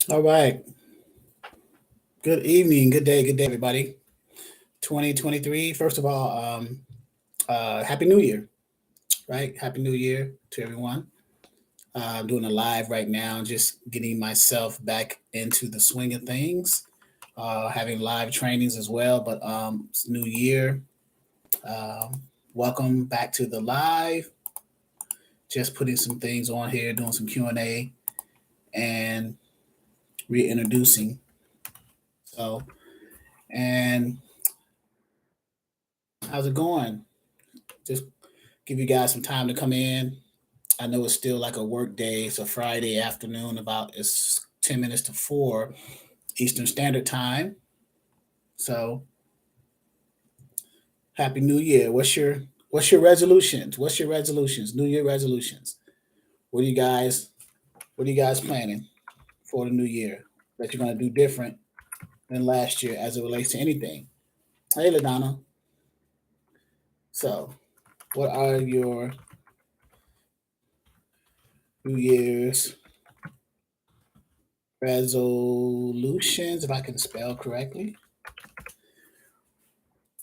All right. Good evening. Good day, everybody. 2023. First of all, Happy New Year, right? Happy New Year to everyone. I'm doing a live right now, just getting myself back into the swing of things, having live trainings as well. But it's New Year. Um, Welcome back to the live. Just putting some things on here, doing some Q&A and reintroducing. So, and how's it going? Just give you guys some time to come in. I know it's still like a work day. It's a Friday afternoon. It's 10 minutes to 4 Eastern Standard Time. So Happy New Year. What's your resolutions? What's your resolutions? New Year resolutions. What are you guys What are you guys planning for the new year that you're gonna do different than last year as it relates to anything? Hey, Ladonna. So, what are your New Year's resolutions? If I can spell correctly.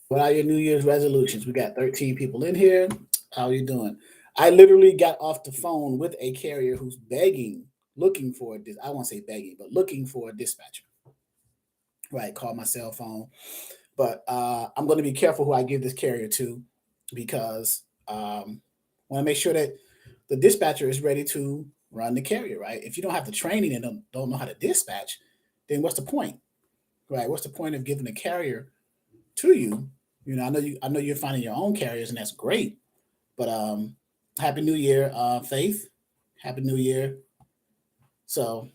What are your New Year's resolutions? We got 13 people in here. How are you doing? I literally got off the phone with a carrier who's looking for this. I won't say begging, but looking for a dispatcher. Right, call my cell phone. But I'm going to be careful who I give this carrier to because want to make sure that the dispatcher is ready to run the carrier. Right. If you don't have the training and don't know how to dispatch, then what's the point? Right. What's the point of giving a carrier to you? I know you're finding your own carriers, and that's great. But Happy New Year, Faith. Happy New Year. So,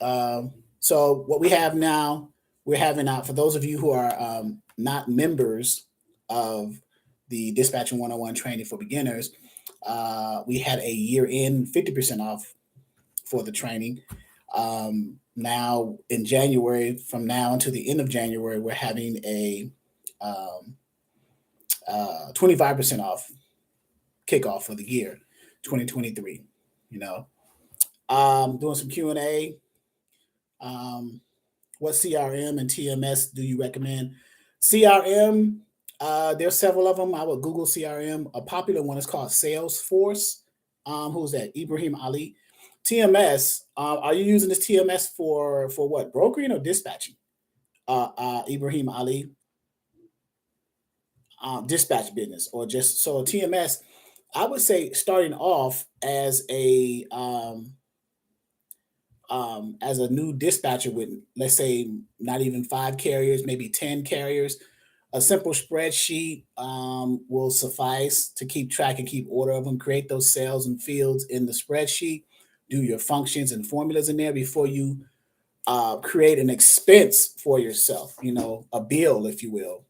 um, so what we have now, we're having out for those of you who are not members of the Dispatching 101 training for beginners. We had a year in 50% off for the training. Now in January, from now until the end of January, we're having a 25% off kickoff for the year 2023. You know, doing some Q&A. Um, what CRM and TMS do you recommend? CRM, there's several of them. I would Google CRM. A popular one is called Salesforce. Who's that? Ibrahim Ali. TMS. Are you using this TMS for what? Brokering or dispatching? Ibrahim Ali. Dispatch business or just so TMS. I would say starting off as a new dispatcher with, let's say, not even 5 carriers, maybe 10 carriers. A simple spreadsheet will suffice to keep track and keep order of them. Create those cells and fields in the spreadsheet. Do your functions and formulas in there before you create an expense for yourself. A bill, if you will.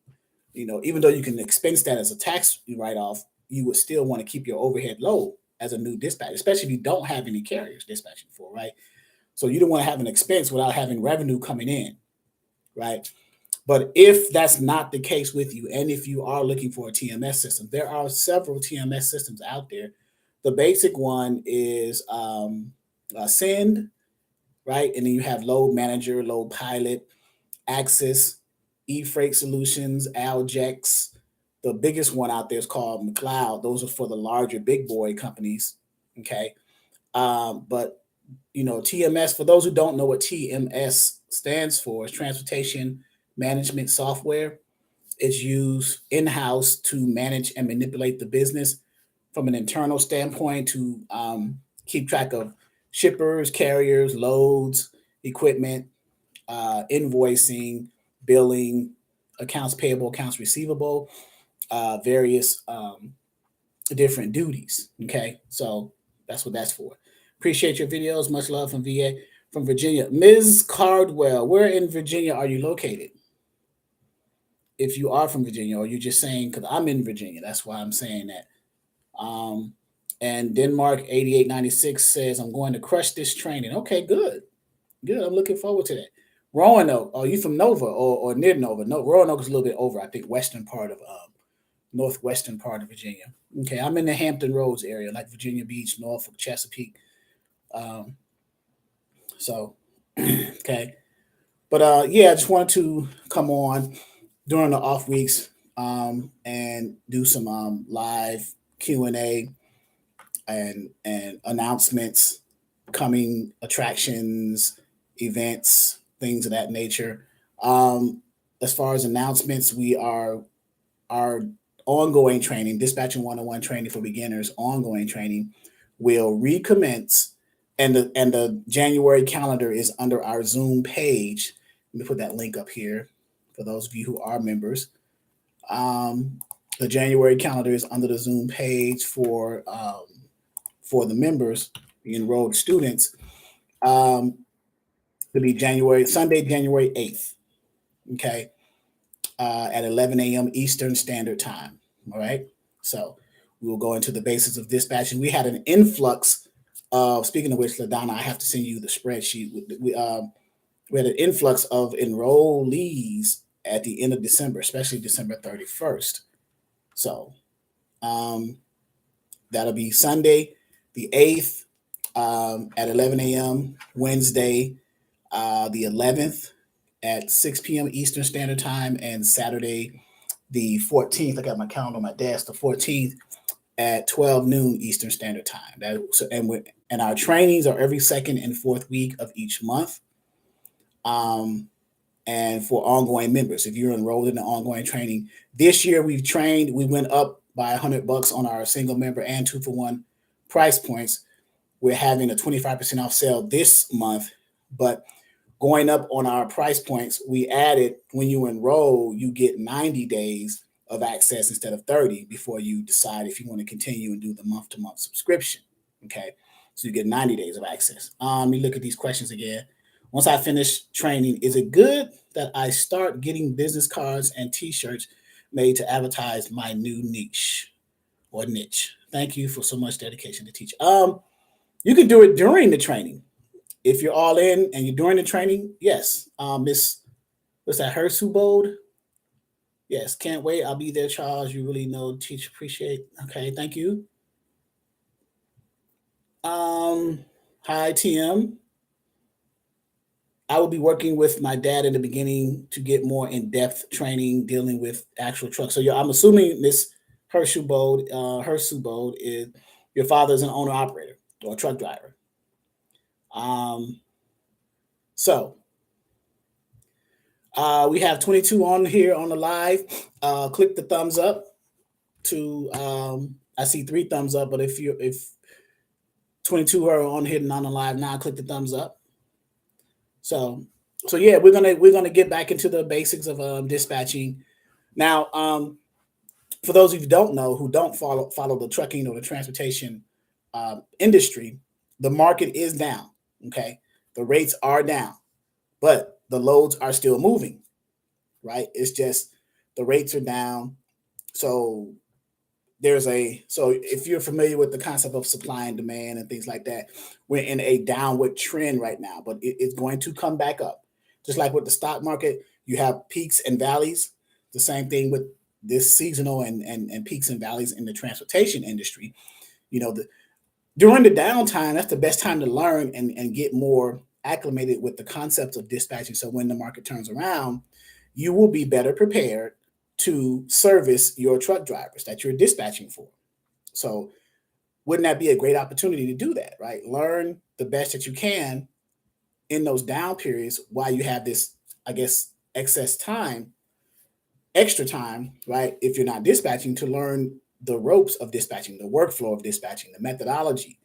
Even though you can expense that as a tax write-off, you would still want to keep your overhead low as a new dispatcher, especially if you don't have any carriers dispatching for, right? So you don't want to have an expense without having revenue coming in, right? But if that's not the case with you, and if you are looking for a TMS system, there are several TMS systems out there. The basic one is Send, right? And then you have Load Manager, Load Pilot, Axis, eFreight Solutions, Aljex. The biggest one out there is called McLeod. Those are for the larger big boy companies. Okay. But TMS, for those who don't know what TMS stands for, is Transportation Management Software. It's used in-house to manage and manipulate the business from an internal standpoint to keep track of shippers, carriers, loads, equipment, invoicing, billing, accounts payable, accounts receivable, various different duties. Okay, so that's what that's for. Appreciate your videos. Much love from VA, from Virginia. Ms. Cardwell, where in Virginia are you located? If you are from Virginia, or you just saying because I'm in Virginia, that's why I'm saying that. Um, and Denmark 8896 says I'm going to crush this training. Okay, good, good. I'm looking forward to that. Roanoke, are you from Nova or near Nova? No, Roanoke is a little bit over, I think, western part of northwestern part of Virginia. Okay, I'm in the Hampton Roads area, like Virginia Beach, Norfolk, Chesapeake. Um, so Okay. But yeah, I just wanted to come on during the off weeks and do some live Q&A and announcements, coming attractions, events, things of that nature. Um, as far as announcements, we are our ongoing training, dispatching 101 training for beginners, ongoing training will recommence, and the January calendar is under our Zoom page. Let me put that link up here for those of you who are members. Um, the January calendar is under the Zoom page for the members, the enrolled students, to be Sunday, January 8th, okay, at 11 a.m. Eastern Standard Time. All right. So we will go into the basics of dispatching. We had an influx of, speaking of which, LaDonna, I have to send you the spreadsheet. We had an influx of enrollees at the end of December, especially December 31st. So that'll be Sunday, the 8th, at 11 a.m., Wednesday, the 11th, at 6 p.m. Eastern Standard Time, and Saturday, the 14th. I got my calendar on my desk, the 14th, at 12 noon Eastern Standard Time. And our trainings are every second and fourth week of each month. And for ongoing members, if you're enrolled in the ongoing training, this year we went up by $100 on our single member and 2-for-1 price points. We're having a 25% off sale this month, but going up on our price points, we added, when you enroll, you get 90 days of access instead of 30 before you decide if you want to continue and do the month-to-month subscription. Okay, so you get 90 days of access. Let me look at these questions again. Once I finish training, is it good that I start getting business cards and t-shirts made to advertise my new niche or niche? Thank you for so much dedication to teach. You can do it during the training. If you're all in and you're during the training, yes. Miss, what's that, her Subode? Yes, can't wait. I'll be there, Charles. You really know, teach, appreciate. Okay, thank you. Hi, TM. I will be working with my dad in the beginning to get more in-depth training dealing with actual trucks. So I'm assuming Miss Hershubode is your father is an owner operator or a truck driver. So we have 22 on here on the live. Click the thumbs up to I see 3 thumbs up, but if 22 are on here and on the live now, click the thumbs up. So yeah, we're gonna get back into the basics of dispatching. Now, for those of you who don't know, who don't follow the trucking or the transportation industry, the market is down. Okay, the rates are down, but the loads are still moving. Right? It's just the rates are down. So if you're familiar with the concept of supply and demand and things like that, we're in a downward trend right now, but it's going to come back up. Just like with the stock market, you have peaks and valleys. The same thing with this seasonal and peaks and valleys in the transportation industry. During the downtime, that's the best time to learn and get more acclimated with the concepts of dispatching. So when the market turns around, you will be better prepared to service your truck drivers that you're dispatching for. So wouldn't that be a great opportunity to do that, right? Learn the best that you can in those down periods while you have this, I guess, extra time, right? If you're not dispatching, to learn the ropes of dispatching, the workflow of dispatching, the methodology,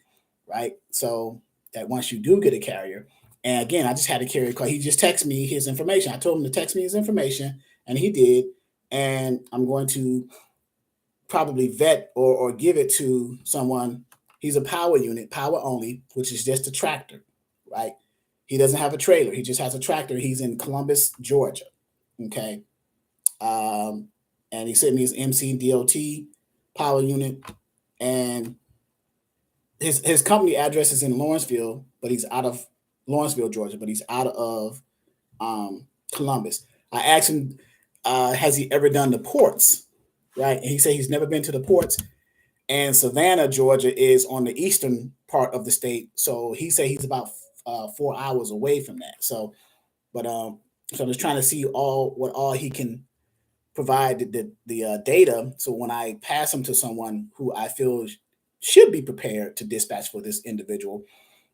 right? So that once you do get a carrier, and again, I just had a carrier call. He just texted me his information. I told him to text me his information, and he did. And I'm going to probably vet or give it to someone. He's a power unit, power only, which is just a tractor, right? He doesn't have a trailer. He just has a tractor. He's in Columbus, Georgia. Okay. And he sent me his MCDLT power unit. And his company address is in Lawrenceville, but he's out of Lawrenceville, Georgia, but he's out of Columbus. I asked him, has he ever done the ports, right? And he said he's never been to the ports. And Savannah, Georgia is on the eastern part of the state. So he said he's about 4 hours away from that. So, but so I'm just trying to see what all he can provide the data. So when I pass him to someone who I feel should be prepared to dispatch for this individual,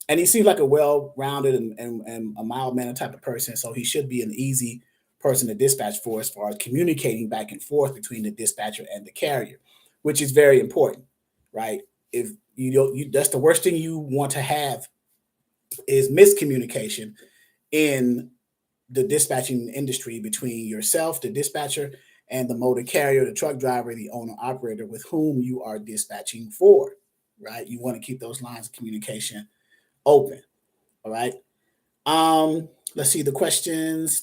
and he seems like a well-rounded and a mild-mannered type of person, so he should be an easy person to dispatch for as far as communicating back and forth between the dispatcher and the carrier, which is very important, right? If you don't, that's the worst thing you want to have is miscommunication in the dispatching industry between yourself, the dispatcher, and the motor carrier, the truck driver, the owner operator with whom you are dispatching for, right? You want to keep those lines of communication open. All right. Let's see the questions.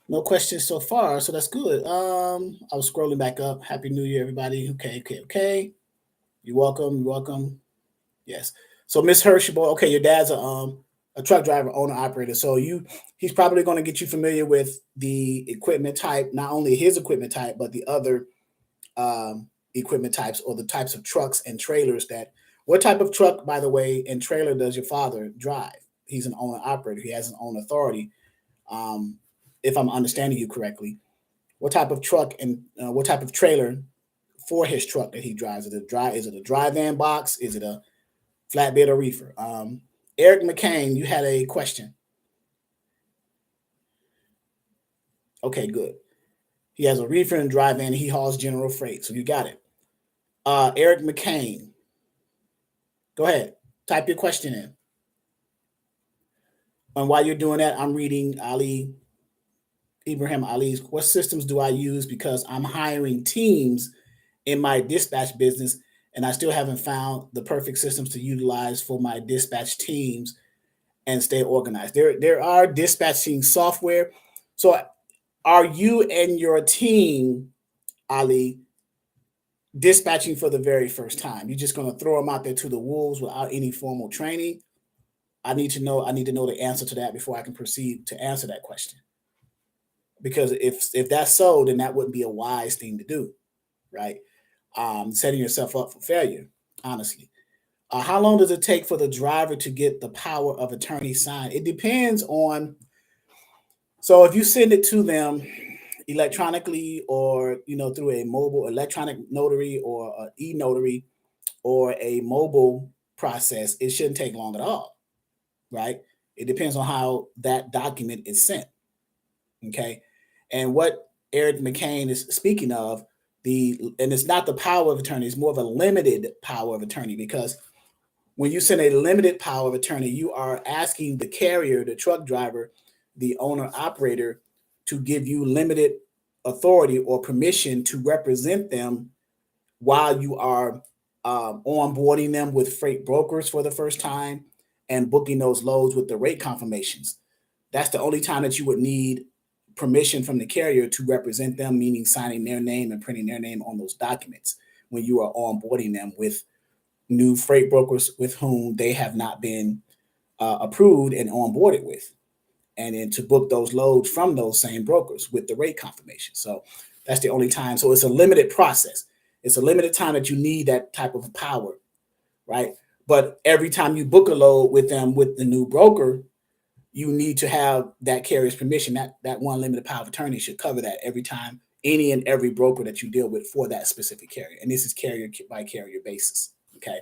No questions so far, so that's good. I was scrolling back up. Happy New Year, everybody. Okay. You're welcome. You're welcome. Yes. So Miss Hersheyboy, okay, your dad's a truck driver, owner, operator. So he's probably going to get you familiar with the equipment type, not only his equipment type, but the other equipment types or the types of trucks and trailers that. What type of truck, by the way, and trailer does your father drive? He's an owner operator. He has his own authority. If I'm understanding you correctly, what type of truck and what type of trailer for his truck that he drives? Is it a dry van box? Is it a flatbed or reefer? Eric McCain, you had a question. Okay, good. He has a reefer and dry van. He hauls general freight, so you got it. Eric McCain, go ahead. Type your question in. And while you're doing that, I'm reading Ibrahim Ali's. What systems do I use? Because I'm hiring teams in my dispatch business, and I still haven't found the perfect systems to utilize for my dispatch teams and stay organized. There are dispatching software. So are you and your team, Ali, dispatching for the very first time? You're just going to throw them out there to the wolves without any formal training? I need to know the answer to that before I can proceed to answer that question. Because if that's so, then that wouldn't be a wise thing to do, right? Setting yourself up for failure, honestly. How long does it take for the driver to get the power of attorney signed? It depends on. So if you send it to them electronically or through a mobile electronic notary or an e-notary or a mobile process, it shouldn't take long at all, right? It depends on how that document is sent. Okay. And what Eric McCain is speaking of, and it's not the power of attorney, it's more of a limited power of attorney, because when you send a limited power of attorney, you are asking the carrier, the truck driver, the owner operator to give you limited authority or permission to represent them while you are onboarding them with freight brokers for the first time and booking those loads with the rate confirmations. That's the only time that you would need permission from the carrier to represent them, meaning signing their name and printing their name on those documents when you are onboarding them with new freight brokers with whom they have not been approved and onboarded with, and then to book those loads from those same brokers with the rate confirmation. So that's the only time. So it's a limited process. It's a limited time that you need that type of power, right? But every time you book a load with them with the new broker, you need to have that carrier's permission. That one limited power of attorney should cover that every time, any and every broker that you deal with for that specific carrier. And this is carrier by carrier basis. Okay.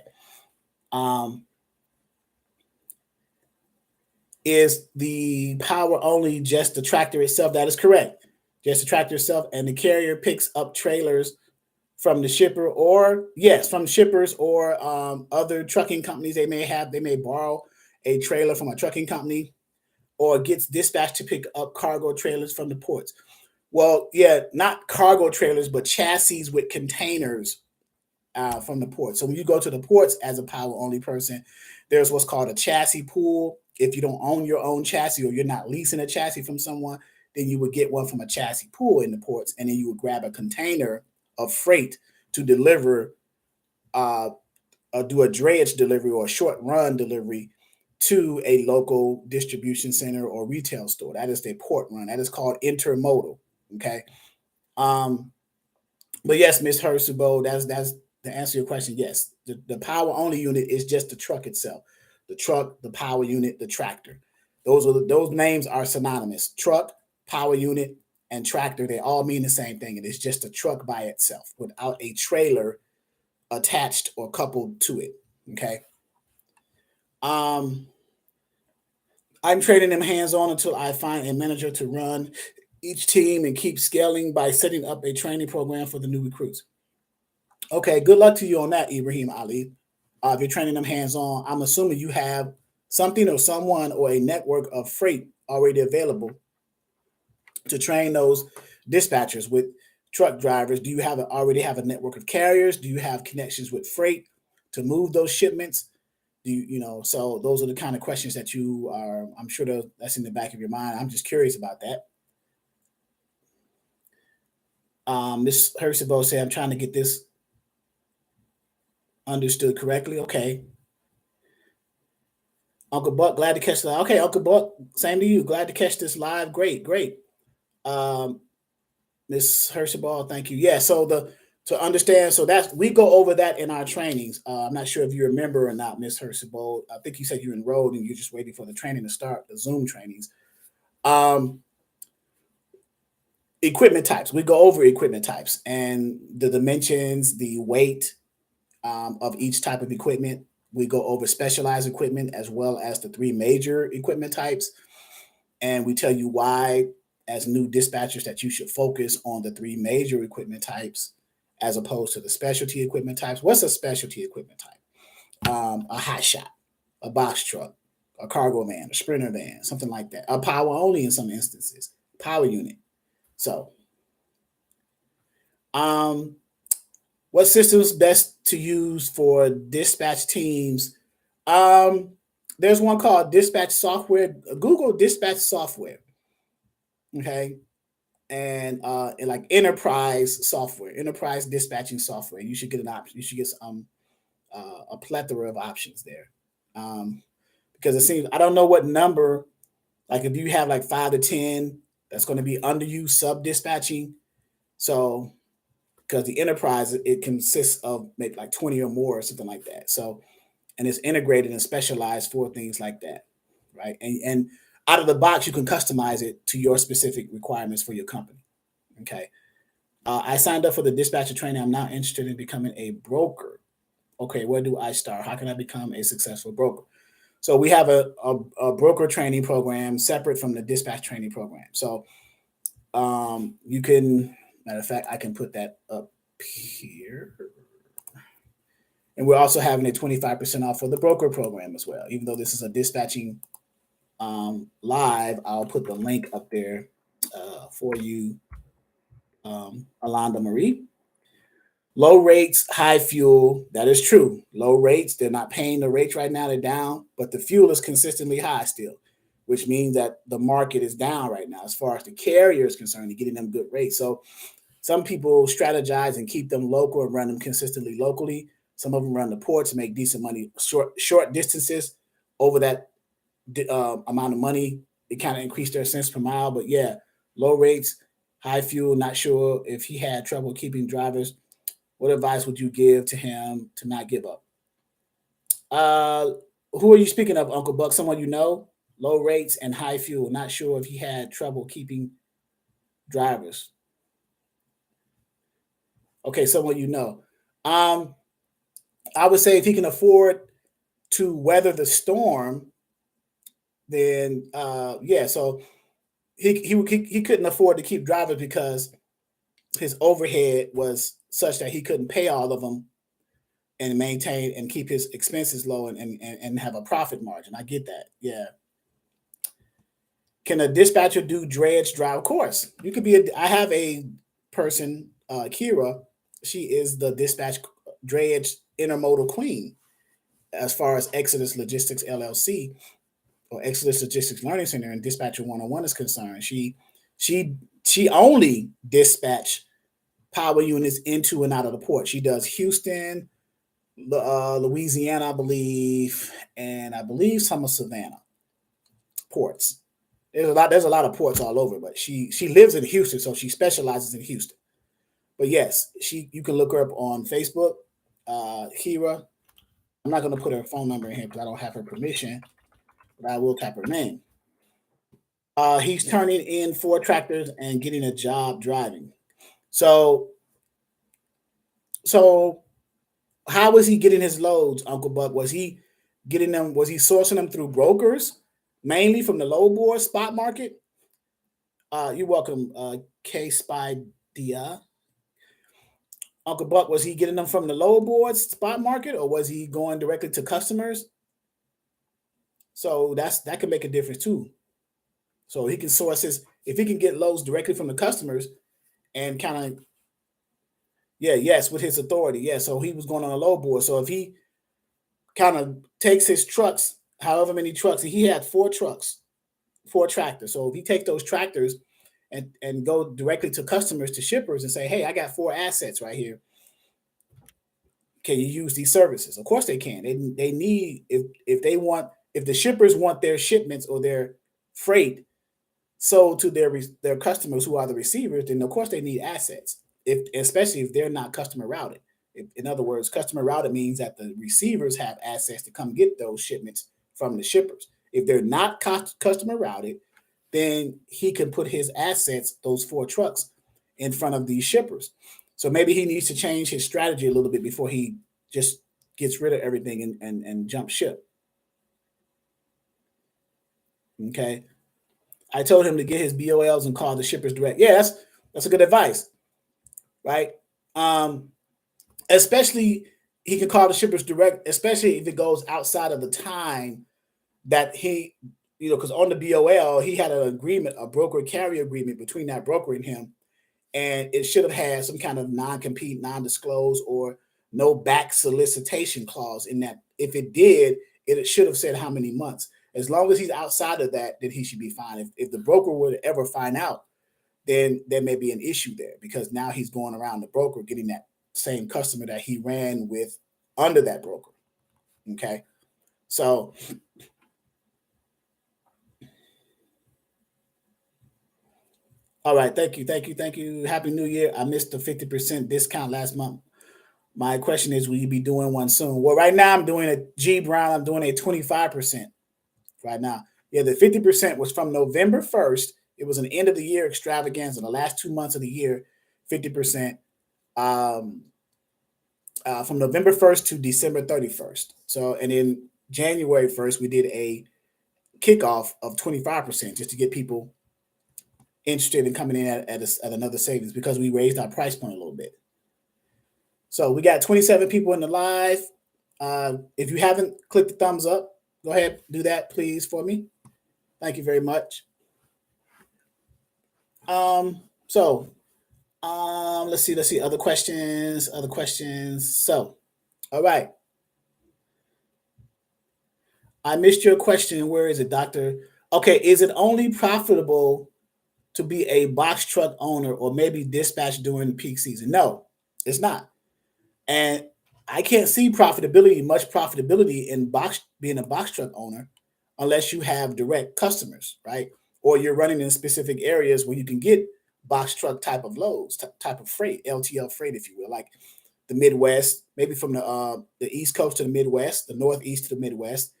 Is the power only just the tractor itself? That is correct. Just the tractor itself, and the carrier picks up trailers from the shipper, or yes, from shippers or other trucking companies. They may borrow a trailer from a trucking company, or gets dispatched to pick up cargo trailers from the ports. Well, yeah, not cargo trailers, but chassis with containers from the port. So when you go to the ports as a power only person, there's what's called a chassis pool. If you don't own your own chassis or you're not leasing a chassis from someone, then you would get one from a chassis pool in the ports, and then you would grab a container of freight to deliver, do a drayage delivery or a short run delivery to a local distribution center or retail store. That is the port run. That is called intermodal. Okay. But yes, Ms. Hersubo, that's to answer your question. Yes, the power only unit is just the truck itself. the truck, the power unit, the tractor. Those names are synonymous. Truck, power unit, and tractor, they all mean the same thing. It is just a truck by itself without a trailer attached or coupled to it. Okay. I'm training them hands-on until I find a manager to run each team and keep scaling by setting up a training program for the new recruits. Okay, good luck to you on that, Ibrahim Ali. If you're training them hands-on, I'm assuming you have something or someone or a network of freight already available to train those dispatchers with truck drivers. Do you already have a network of carriers? Do you have connections with freight to move those shipments? So those are the kind of questions that you are, I'm sure that's in the back of your mind. I'm just curious about that. Ms. Hersebo said, I'm trying to get this understood correctly. Okay. Uncle Buck, glad to catch that. Okay, Uncle Buck, same to you. Glad to catch this live. Great. Ms. Hersebo, thank you. Yeah, so to understand, so we go over that in our trainings. I'm not sure if you remember or not, Ms. Hersebo. I think you said you enrolled and you're just waiting for the training to start, the Zoom trainings. Equipment types. We go over equipment types and the dimensions, the weight of each type of equipment. We go over specialized equipment as well as the 3 major equipment types. And we tell you why, as new dispatchers, that you should focus on the 3 major equipment types as opposed to the specialty equipment types. What's a specialty equipment type? A hot shot, a box truck, a cargo van, a sprinter van, something like that. A power only in some instances, power unit. So, what systems best to use for dispatch teams? There's one called Dispatch Software. Google Dispatch Software. Okay. And like enterprise software, enterprise dispatching software. You should get an option. You should get a plethora of options there. Because it seems, I don't know what number, like if you have like 5 to 10, that's going to be under you sub dispatching. So, because the enterprise, it consists of maybe like 20 or more or something like that. So, and it's integrated and specialized for things like that, right? And out of the box, you can customize it to your specific requirements for your company. Okay. I signed up for the dispatcher training. I'm now interested in becoming a broker. Okay, where do I start? How can I become a successful broker? So we have a broker training program separate from the dispatch training program. So you can, matter of fact, I can put that up here. And we're also having a 25% off for the broker program as well. Even though this is a dispatching live, I'll put the link up there for you, Alonda Marie. Low rates, high fuel. That is true. Low rates, they're not paying the rates right now. They're down, but the fuel is consistently high still, which means that the market is down right now as far as the carrier is concerned and getting them good rates. So some people strategize and keep them local and run them consistently locally. Some of them run the ports and make decent money, short distances over that amount of money. It kind of increased their cents per mile. But yeah, low rates, high fuel. Not sure if he had trouble keeping drivers. What advice would you give to him to not give up? Who are you speaking of, Uncle Buck? Someone you know? Low rates and high fuel. Not sure if he had trouble keeping drivers. Okay, someone you know. I would say if he can afford to weather the storm, then yeah. So he couldn't afford to keep drivers because his overhead was such that he couldn't pay all of them and maintain and keep his expenses low and have a profit margin. I get that. Yeah. Can a dispatcher do dredge drive? Of course. You could be I have a person, Kira. She is the dispatch dredge intermodal queen as far as Exodus Logistics LLC or Exodus Logistics Learning Center and Dispatcher 101 is concerned. She only dispatch power units into and out of the port. She does Houston, Louisiana, I believe, and I believe some of Savannah ports. There's a lot of ports all over, but she lives in Houston, so she specializes in Houston. But yes, you can look her up on Facebook, Hira. I'm not going to put her phone number in here because I don't have her permission, but I will type her name. He's turning in 4 tractors and getting a job driving. So how was he getting his loads, Uncle Buck? Was he getting them? Was he sourcing them through brokers, mainly from the low board spot market? You're welcome, K Spy Dia. Uncle Buck, was he getting them from the low board spot market, or was he going directly to customers? So that can make a difference too. So he can source if he can get loads directly from the customers and kind of, yes, with his authority. Yeah. So he was going on a low board. So if he kind of takes his trucks, however many trucks, he had 4 trucks, 4 tractors. So if he takes those tractors and go directly to customers, to shippers, and say, hey, I got 4 assets right here. Can you use these services? Of course they can. They need, if the shippers want their shipments or their freight sold to their customers who are the receivers, then of course they need assets. Especially if they're not customer routed. In other words, customer routed means that the receivers have assets to come get those shipments from the shippers. If they're not customer routed, then he can put his assets, those 4 trucks, in front of these shippers. So maybe he needs to change his strategy a little bit before he just gets rid of everything and jump ship. Okay. I told him to get his BOLs and call the shippers direct. Yeah, that's a good advice, right? Especially he can call the shippers direct, especially if it goes outside of the time that he, because on the BOL, he had an agreement, a broker carrier agreement between that broker and him. And it should have had some kind of non-compete, non-disclose, or no back solicitation clause in that. If it did, it should have said how many months. As long as he's outside of that, then he should be fine. If the broker would ever find out, then there may be an issue there, because now he's going around the broker getting that same customer that he ran with under that broker. Okay. So all right, thank you. Happy New Year. I missed the 50% discount last month. My question is, will you be doing one soon? Well, right now I'm doing a G Brown. I'm doing a 25% right now. Yeah, the 50% was from November 1st. It was an end of the year extravaganza. The last 2 months of the year, 50%. From November 1st to December 31st. So, and then January 1st, we did a kickoff of 25% just to get people interested in coming in at another savings, because we raised our price point a little bit. So we got 27 people in the live. If you haven't clicked the thumbs up, go ahead, do that, please, for me. Thank you very much. Let's see. Other questions. So, all right. I missed your question. Where is it, Doctor? Okay, is it only profitable to be a box truck owner or maybe dispatch during peak season? No, it's not. And I can't see much profitability in being a box truck owner unless you have direct customers, right? Or you're running in specific areas where you can get box truck type of loads, type of freight, LTL freight, if you will, like the Midwest, maybe from the East Coast to the Midwest, the Northeast to the Midwest,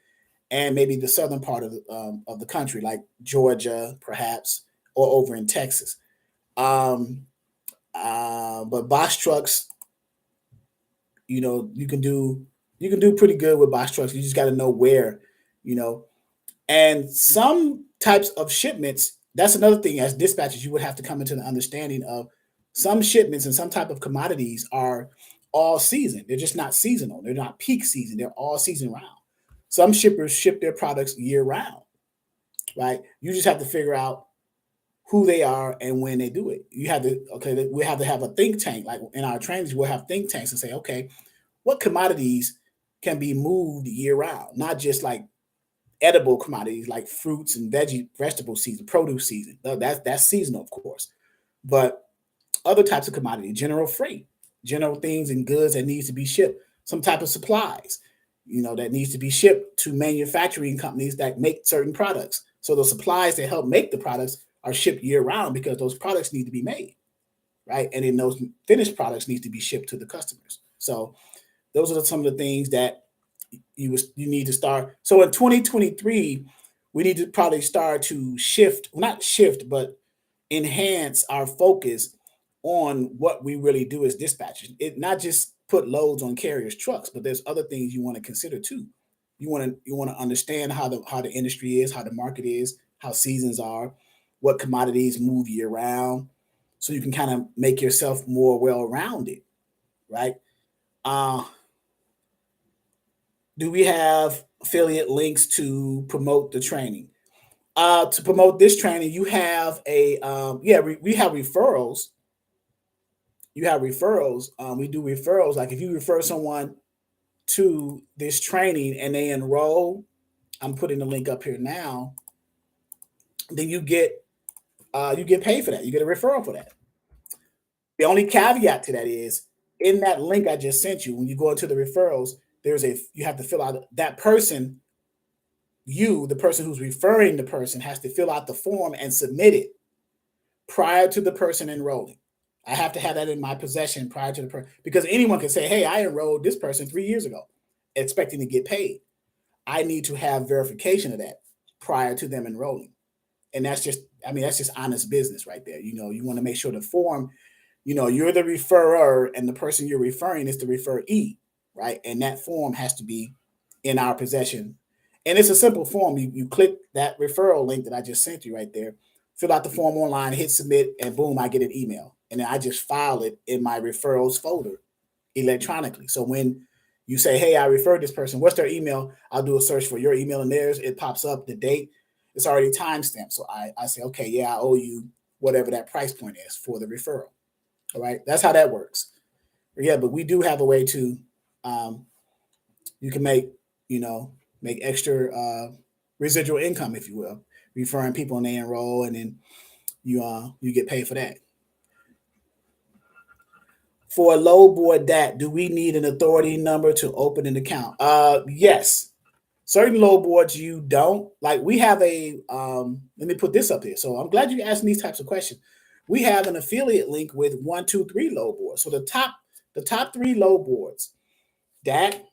and maybe the southern part of the country, like Georgia, perhaps, or over in Texas. But box trucks, you can do pretty good with box trucks. You just got to know where, and some types of shipments. That's another thing. As dispatchers, you would have to come into the understanding of some shipments and some type of commodities are all season. They're just not seasonal. They're not peak season. They're all season round. Some shippers ship their products year round, right? You just have to figure out who they are and when they do it. We have to have a think tank. Like in our trainings, we'll have think tanks and say, okay, what commodities can be moved year round? Not just like edible commodities like fruits and vegetable season, produce season. That's seasonal, of course. But other types of commodity, general freight, general things and goods that needs to be shipped, some type of supplies, that needs to be shipped to manufacturing companies that make certain products. So the supplies that help make the products are shipped year round because those products need to be made, right? And then those finished products need to be shipped to the customers. So those are some of the things that, you need to start. So in 2023, we need to probably start to shift, not shift, but enhance our focus on what we really do as dispatchers. It not just put loads on carriers' trucks, but there's other things you want to consider too. You want to understand how the industry is, how the market is, how seasons are, what commodities move year round, so you can kind of make yourself more well rounded, right? Uh, do we have affiliate links to promote the training? To promote this training, you have a yeah, we have referrals. You have referrals. We do referrals. Like if you refer someone to this training and they enroll, I'm putting the link up here now. Then you get paid for that. You get a referral for that. The only caveat to that is in that link I just sent you. When you go into the referrals, you have to fill out that person. The person who's referring the person, has to fill out the form and submit it prior to the person enrolling. I have to have that in my possession prior to the person, because anyone can say, hey, I enrolled this person 3 years ago expecting to get paid. I need to have verification of that prior to them enrolling. And that's just honest business right there. You want to make sure the form, you're the referrer and the person you're referring is the referee, right? And that form has to be in our possession. And it's a simple form. You click that referral link that I just sent you right there, fill out the form online, hit submit, and boom, I get an email. And then I just file it in my referrals folder electronically. So when you say, hey, I referred this person, what's their email? I'll do a search for your email and theirs. It pops up the date. It's already timestamped. So I say, okay, yeah, I owe you whatever that price point is for the referral. All right. That's how that works. Yeah, but we do have a way to you can make extra residual income, if you will, referring people and they enroll, and then you get paid for that. For a low board DAT, do we need an authority number to open an account? Yes. Certain low boards you don't. Like we have let me put this up here. So I'm glad you asked these types of questions. We have an affiliate link with 123 low boards. So the top three low boards, DAT,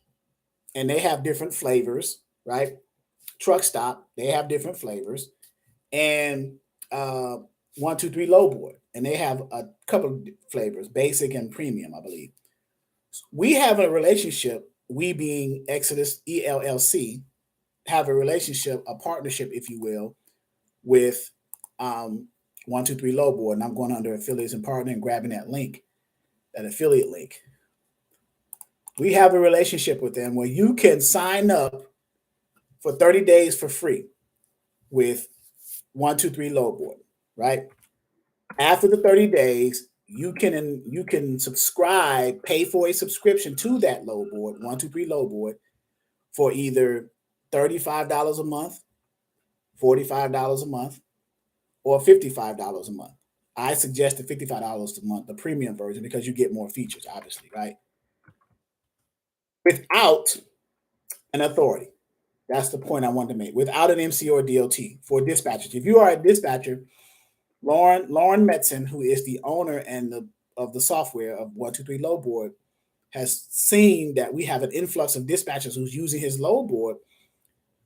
and they have different flavors, right? Truck stop, they have different flavors, and 123 low board, and they have a couple of flavors, basic and premium, I believe. We have a relationship, we being Exodus ELLC, have a relationship, a partnership, if you will, with 123 low board. And I'm going under affiliates and partner and grabbing that link, that affiliate link. We have a relationship with them where you can sign up for 30 days for free with 123 low board, right? After the 30 days, you can subscribe, pay for a subscription to that low board, 123 low board, for either $35 a month, $45 a month, or $55 a month. I suggest the $55 a month, the premium version, because you get more features, obviously, right? Without an authority. That's the point I wanted to make. Without an MC or DOT for dispatchers. If you are a dispatcher, Lauren Metzen, who is the owner of the software of 123 Low Board, has seen that we have an influx of dispatchers who's using his low board.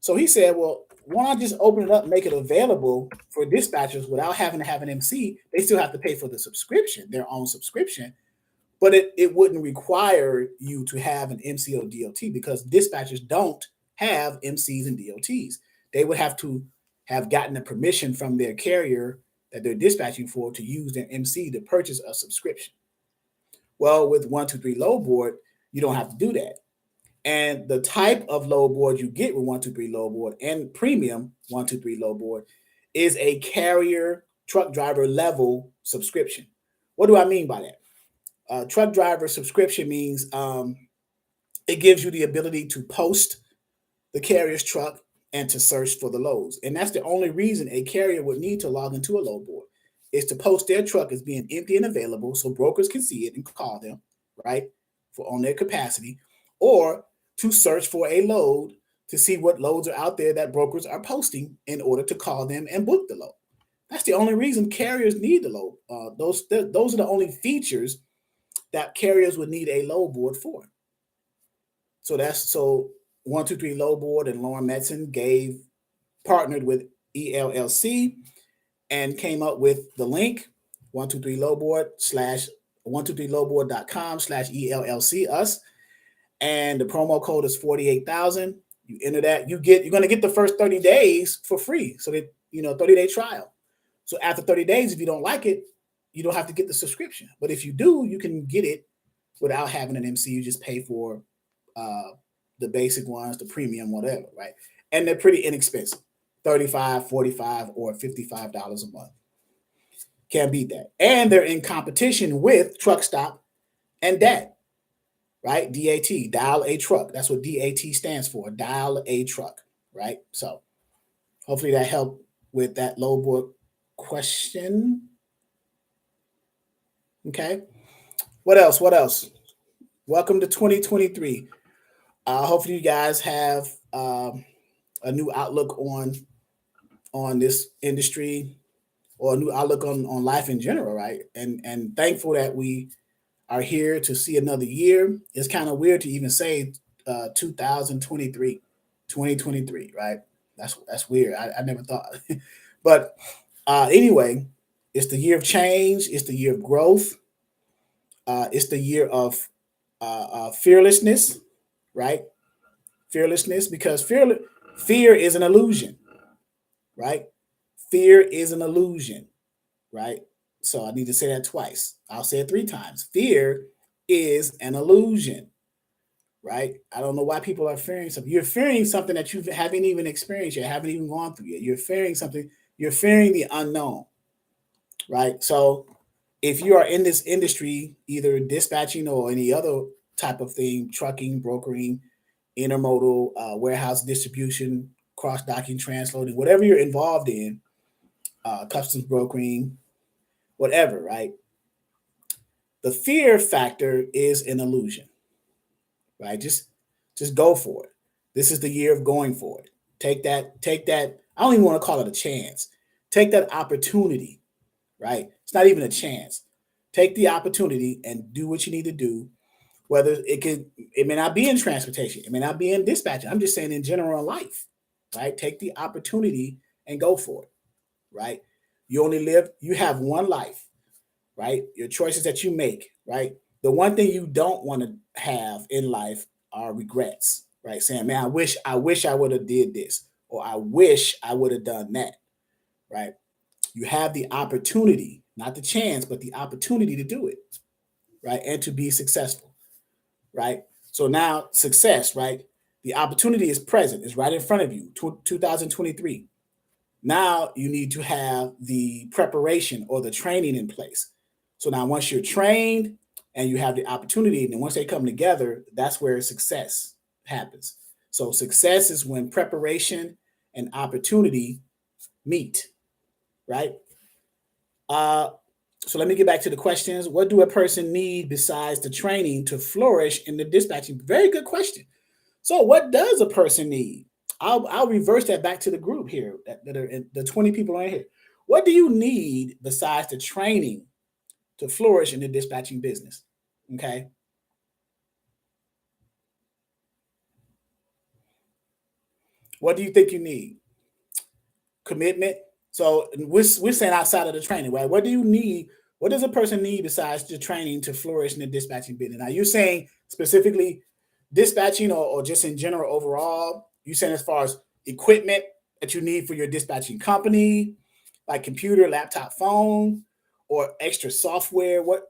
So he said, well, why not just open it up and make it available for dispatchers without having to have an MC? They still have to pay for the subscription, their own subscription, but it wouldn't require you to have an MC or DOT, because dispatchers don't have MCs and DOTs. They would have to have gotten the permission from their carrier that they're dispatching for to use their MC to purchase a subscription. Well, with 123 Low Board, you don't have to do that. And the type of low board you get with 123 Low Board and premium 123 Low Board is a carrier truck driver level subscription. What do I mean by that? Truck driver subscription means it gives you the ability to post the carrier's truck and to search for the loads. And that's the only reason a carrier would need to log into a low board, is to post their truck as being empty and available so brokers can see it and call them, right, for on their capacity, or to search for a load to see what loads are out there that brokers are posting in order to call them and book the load. That's the only reason carriers need the load. Those are the only features that carriers would need a load board for. So 123 Low Board and Lauren Metzen partnered with ELLC and came up with the link 123 Lowboard slash 123lowboard.com/ELLC us. And the promo code is 48,000. You enter that, you're going to get the first 30 days for free. So that, 30-day trial. So after 30 days, if you don't like it, you don't have to get the subscription. But if you do, you can get it without having an MC. You just pay for the basic ones, the premium, whatever, right? And they're pretty inexpensive. $35, $45, or $55 a month. Can't beat that. And they're in competition with Truck Stop and DAT, right? DAT, Dial a Truck. That's what DAT stands for, Dial a Truck, right? So hopefully that helped with that low board question. Okay. What else? Welcome to 2023. Hopefully you guys have a new outlook on this industry, or a new outlook on life in general, right? And thankful that we are here to see another year. It's kind of weird to even say 2023, right? That's weird. I never thought. But anyway, it's the year of change. It's the year of growth. It's the year of fearlessness, right? Fearlessness, because fear is an illusion, right? Fear is an illusion, right? So I need to say that twice. I'll say it 3 times. Fear is an illusion, right? I don't know why people are fearing something. You're fearing something that you haven't even experienced yet, haven't even gone through yet. You're fearing something. You're fearing the unknown, right? So if you are in this industry, either dispatching or any other type of thing, trucking, brokering, intermodal, warehouse distribution, cross-docking, transloading, whatever you're involved in, customs brokering, whatever, right? The fear factor is an illusion, right? Just go for it. This is the year of going for it. Take that. I don't even want to call it a chance. Take that opportunity, right? It's not even a chance. Take the opportunity and do what you need to do. Whether it may not be in transportation, it may not be in dispatching. I'm just saying in general in life, right? Take the opportunity and go for it, right? You have one life, right? Your choices that you make, right? The one thing you don't want to have in life are regrets, right? Saying, man, I wish I would have did this, or I wish I would have done that, right? You have the opportunity, not the chance, but the opportunity to do it, right? And to be successful, right? So now success, right? The opportunity is present. It's right in front of you, 2023. Now you need to have the preparation or the training in place. So now once you're trained and you have the opportunity, and then once they come together, that's where success happens. So success is when preparation and opportunity meet, right? So let me get back to the questions. What do a person need besides the training to flourish in the dispatching? Very good question. So what does a person need? I'll reverse that back to the group here that are in, the 20 people are in here. What do you need besides the training to flourish in the dispatching business? Okay. What do you think you need? Commitment. So we're saying outside of the training, right? What do you need? What does a person need besides the training to flourish in the dispatching business? Now you're saying specifically dispatching or just in general overall? You saying as far as equipment that you need for your dispatching company, like computer, laptop, phone, or extra software? What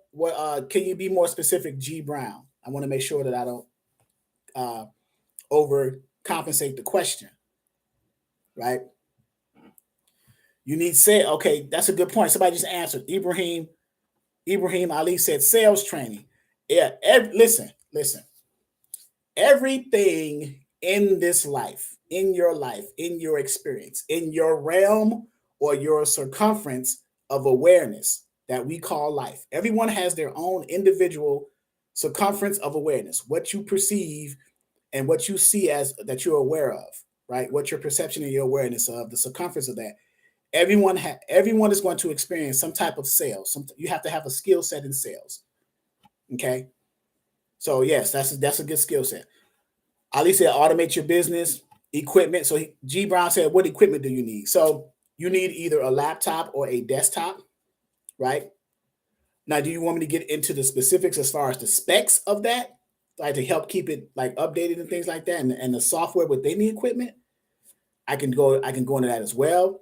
can you be more specific, G Brown? I want to make sure that I don't overcompensate the question, right? You need sales. Okay, that's a good point. Somebody just answered. Ibrahim Ali said sales training. Yeah, listen. Everything in this life, in your experience, in your realm or your circumference of awareness that we call life. Everyone has their own individual circumference of awareness, what you perceive and what you see as that you're aware of, right? What your perception and your awareness of, the circumference of that. Everyone is going to experience some type of sales. You have to have a skill set in sales. Okay. So yes, that's a good skill set. Ali said, automate your business equipment. So G Brown said, what equipment do you need? So you need either a laptop or a desktop, right? Now, do you want me to get into the specifics as far as the specs of that, like to help keep it like updated and things like that, and the software within the equipment? I can go into that as well.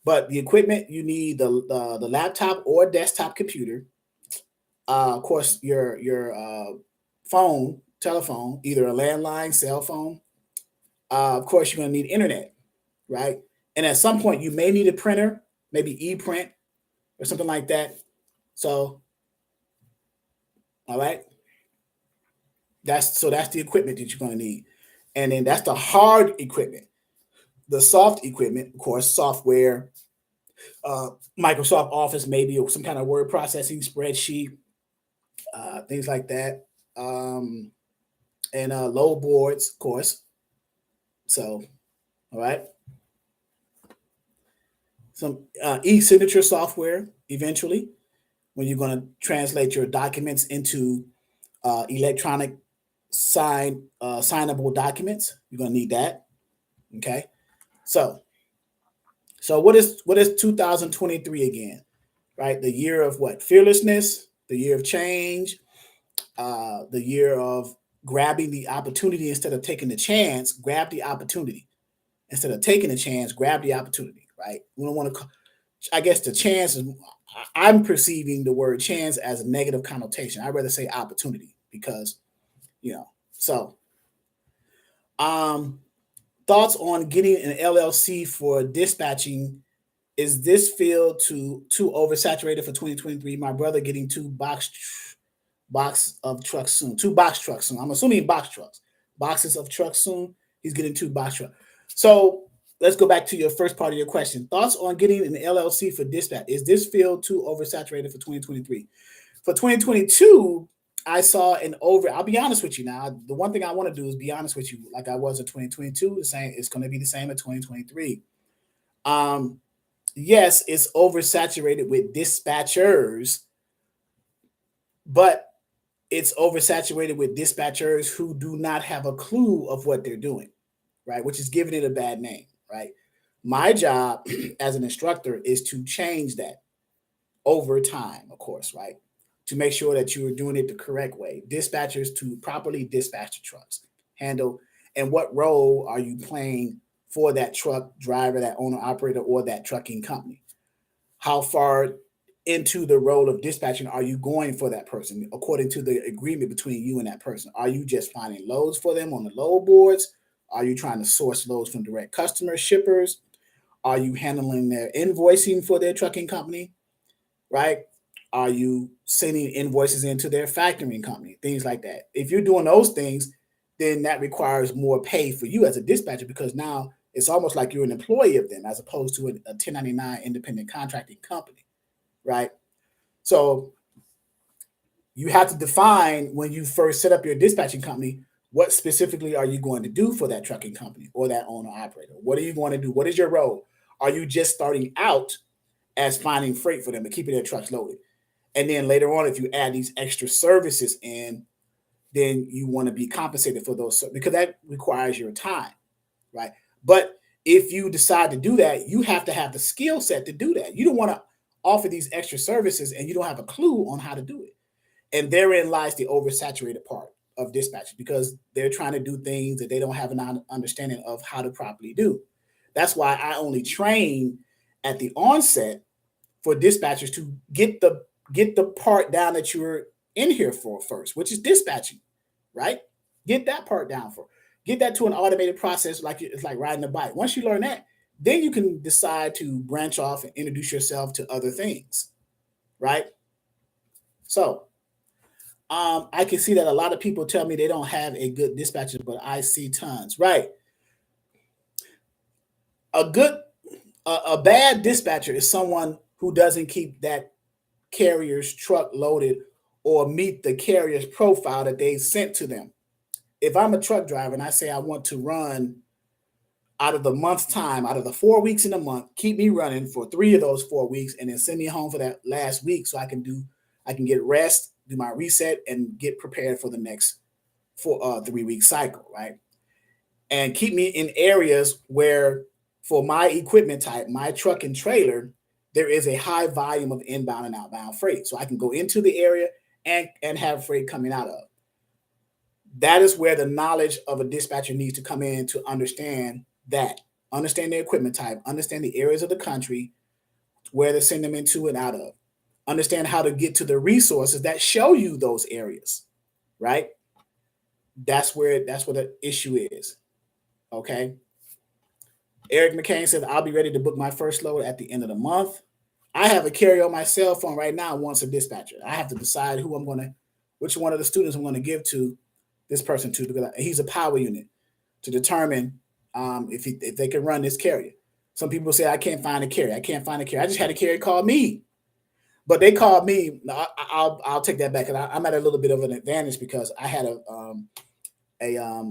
But the equipment, you need the laptop or desktop computer. Of course, your phone, telephone, either a landline, cell phone. Of course, you're going to need internet, right? And at some point, you may need a printer, maybe e-print or something like that. So, all right, that's the equipment that you're going to need, and then that's the hard equipment. The soft equipment, of course, software, Microsoft Office, maybe, or some kind of word processing spreadsheet, things like that, and load boards, of course. So, all right, some e-signature software eventually when you're going to translate your documents into electronic signable documents. You're going to need that. Okay, so what is 2023 again? Right, the year of what? Fearlessness, the year of change, the year of grabbing the opportunity instead of taking the chance. Grab the opportunity instead of taking the chance. Grab the opportunity. Right? We don't want to. I guess the chance is. I'm perceiving the word chance as a negative connotation. I'd rather say opportunity because, So, thoughts on getting an LLC for dispatching? Is this field too oversaturated for 2023? My brother getting two box of trucks soon. Two box trucks soon. I'm assuming box trucks. Boxes of trucks soon. He's getting two box trucks. So let's go back to your first part of your question. Thoughts on getting an LLC for dispatch? Is this field too oversaturated for 2023? For 2022, I saw I'll be honest with you now. The one thing I want to do is be honest with you, like I was in 2022. The same, it's going to be the same in 2023. Yes, it's oversaturated with dispatchers, but it's oversaturated with dispatchers who do not have a clue of what they're doing, right? Which is giving it a bad name, right? My job as an instructor is to change that over time, of course, right? To make sure that you are doing it the correct way. Dispatchers to properly dispatch the trucks, handle, and what role are you playing for that truck driver, that owner operator, or that trucking company? How far into the role of dispatching are you going for that person according to the agreement between you and that person? Are you just finding loads for them on the load boards? Are you trying to source loads from direct customers, shippers? Are you handling their invoicing for their trucking company? Right? Are you sending invoices into their factoring company? Things like that. If you're doing those things, then that requires more pay for you as a dispatcher because now it's almost like you're an employee of them as opposed to a 1099 independent contracting company, right? So you have to define when you first set up your dispatching company, what specifically are you going to do for that trucking company or that owner operator? What are you going to do? What is your role? Are you just starting out as finding freight for them and keeping their trucks loaded? And then later on, if you add these extra services in, then you want to be compensated for those because that requires your time, right? But if you decide to do that, you have to have the skill set to do that. You don't want to offer these extra services and you don't have a clue on how to do it. And therein lies the oversaturated part of dispatching because they're trying to do things that they don't have an understanding of how to properly do. That's why I only train at the onset for dispatchers to get the part down that you're in here for first, which is dispatching, right? Get that part down for. Get that to an automated process like it's like riding a bike. Once you learn that, then you can decide to branch off and introduce yourself to other things, right? So I can see that a lot of people tell me they don't have a good dispatcher, but I see tons, right? A bad dispatcher is someone who doesn't keep that carrier's truck loaded or meet the carrier's profile that they sent to them. If I'm a truck driver and I say I want to run out of the month's time, out of the 4 weeks in a month, keep me running for 3 of those 4 weeks and then send me home for that last week so I can get rest, do my reset and get prepared for the next 3 week cycle, right? and keep me in areas where, for my equipment type, my truck and trailer, there is a high volume of inbound and outbound freight. So I can go into the area and have freight coming out of. That is where the knowledge of a dispatcher needs to come in to understand that, understand the equipment type, understand the areas of the country, where to send them into and out of, understand how to get to the resources that show you those areas, right? That's where the issue is. Okay. Eric McCain says, I'll be ready to book my first load at the end of the month. I have a carrier on my cell phone right now wants a dispatcher. I have to decide which one of the students I'm going to give to this person to, because he's a power unit, to determine if they can run this carrier. Some people say, I can't find a carrier. I can't find a carrier. I just had a carrier call me. But they called me. I'll take that back. And I'm at a little bit of an advantage because I had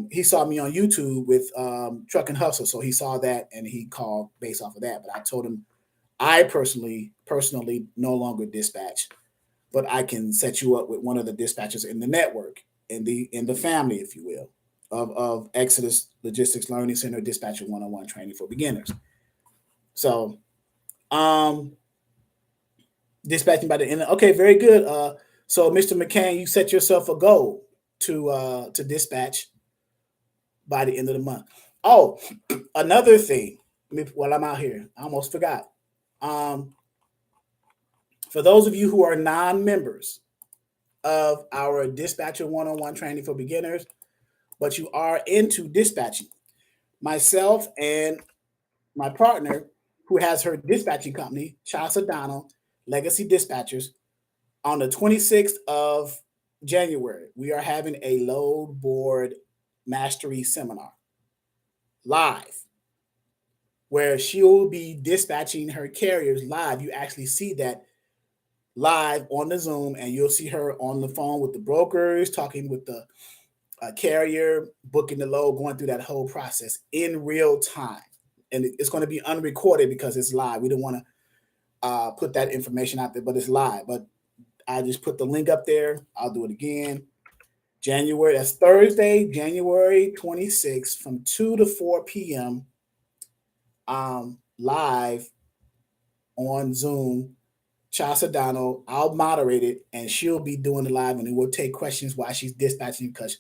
he saw me on YouTube with Truck and Hustle. So he saw that and he called based off of that. But I told him I personally no longer dispatch, but I can set you up with one of the dispatchers in the network, in the family, if you will, of Exodus Logistics Learning Center Dispatcher 101 training for beginners. So dispatching by the end. Okay, very good. So Mr. McCain, you set yourself a goal to dispatch by the end of the month. Oh, another thing, while I'm out here, I almost forgot. For those of you who are non-members of our Dispatcher 101 training for beginners, but you are into dispatching, myself and my partner, who has her dispatching company, Charles O'Donnell, Legacy Dispatchers, on the 26th of January, we are having a load board mastery seminar live, where she will be dispatching her carriers live. You actually see that live on the Zoom, and you'll see her on the phone with the brokers, talking with the carrier, booking the load, going through that whole process in real time. And it's going to be unrecorded because it's live. We don't want to put that information out there, but it's live. But I just put the link up there. I'll do it again. That's Thursday, January 26th from 2 to 4 p.m. Live on Zoom. Charles O'Donnell, I'll moderate it, and she'll be doing the live, and we'll take questions while she's dispatching, because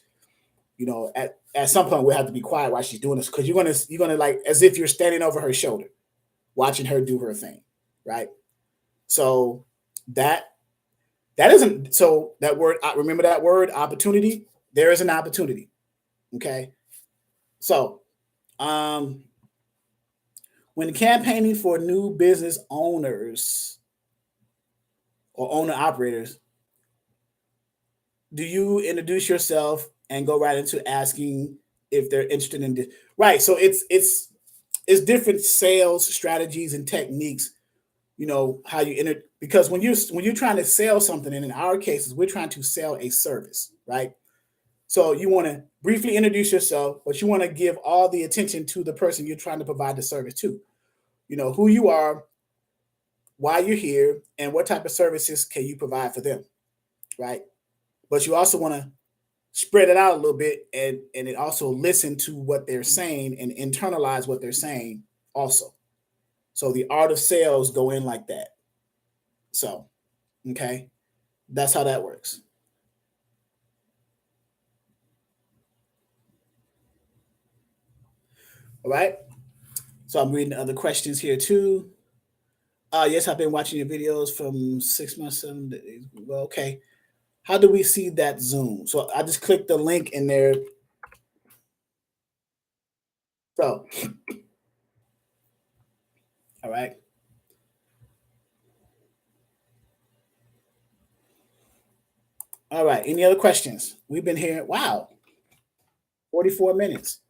at some point we'll have to be quiet while she's doing this, because you're gonna like, as if you're standing over her shoulder, watching her do her thing, right? So that isn't, so that word, remember that word, opportunity. There is an opportunity. Okay. So when campaigning for new business owners or owner operators, do you introduce yourself and go right into asking if they're interested in this? Right. So it's different sales strategies and techniques. How you enter, because when you're trying to sell something, and in our cases, we're trying to sell a service, right? So you want to briefly introduce yourself, but you want to give all the attention to the person you're trying to provide the service to. Who you are, why you're here, and what type of services can you provide for them, right? But you also want to spread it out a little bit, and it also listen to what they're saying and internalize what they're saying also. So the art of sales go in like that. So, okay, that's how that works. All right. So I'm reading the other questions here too. Yes, I've been watching your videos from 6 months, 7 days. Well, okay. How do we see that Zoom? So I just clicked the link in there. So, all right. All right. Any other questions? We've been here. Wow. 44 minutes.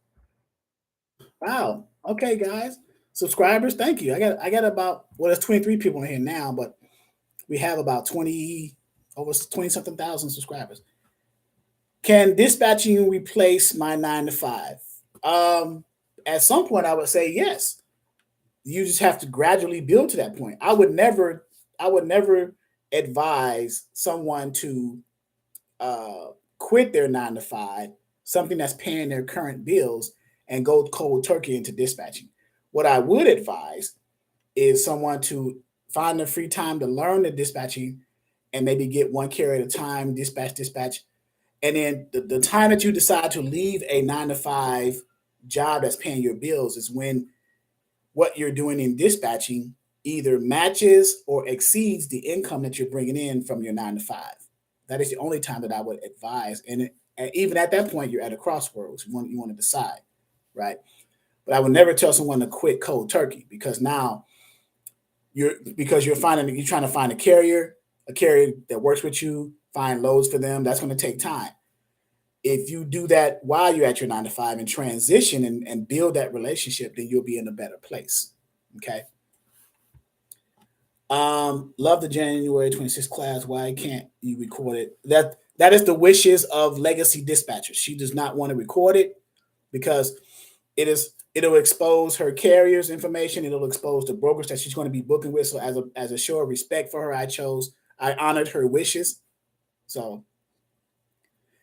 Wow. Okay, guys. Subscribers, thank you. I got about, well, there's 23 people in here now, but we have about over 20 something thousand subscribers. Can dispatching replace my 9 to 5? At some point I would say yes. You just have to gradually build to that point. I would never advise someone to quit their 9 to 5, something that's paying their current bills, and go cold turkey into dispatching. What I would advise is someone to find the free time to learn the dispatching and maybe get one carrier at a time, dispatch. And then the time that you decide to leave a 9 to 5 job that's paying your bills is when what you're doing in dispatching either matches or exceeds the income that you're bringing in from your 9 to 5. That is the only time that I would advise. And even at that point, you're at a crossroads. You want to decide, right? But I would never tell someone to quit cold turkey because now you're trying to find a carrier that works with you, find loads for them. That's going to take time. If you do that while you're at your 9 to 5 and transition and build that relationship, then you'll be in a better place. Okay. Love the January 26th class. Why can't you record it? That is the wishes of legacy dispatchers. She does not want to record it because it'll expose her carrier's information. It'll expose the brokers that she's going to be booking with. So as a show of respect for her, I honored her wishes. So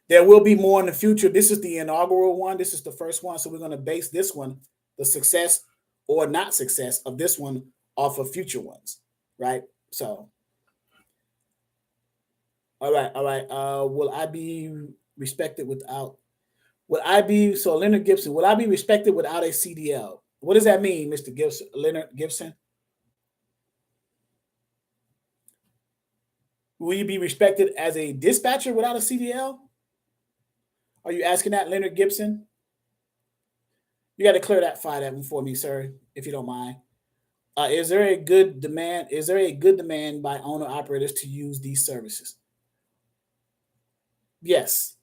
there will be more in the future. This is the inaugural one. This is the first one. So we're going to base this one, the success or not success of this one, off of future ones, right? So, all right. Will I be respected without? So Leonard Gibson, will I be respected without a CDL? What does that mean, Mr. Gibson, Leonard Gibson? Will you be respected as a dispatcher without a CDL? Are you asking that, Leonard Gibson? You got to clarify that one for me, sir, if you don't mind. Is there a good demand? Is there a good demand by owner operators to use these services? Yes.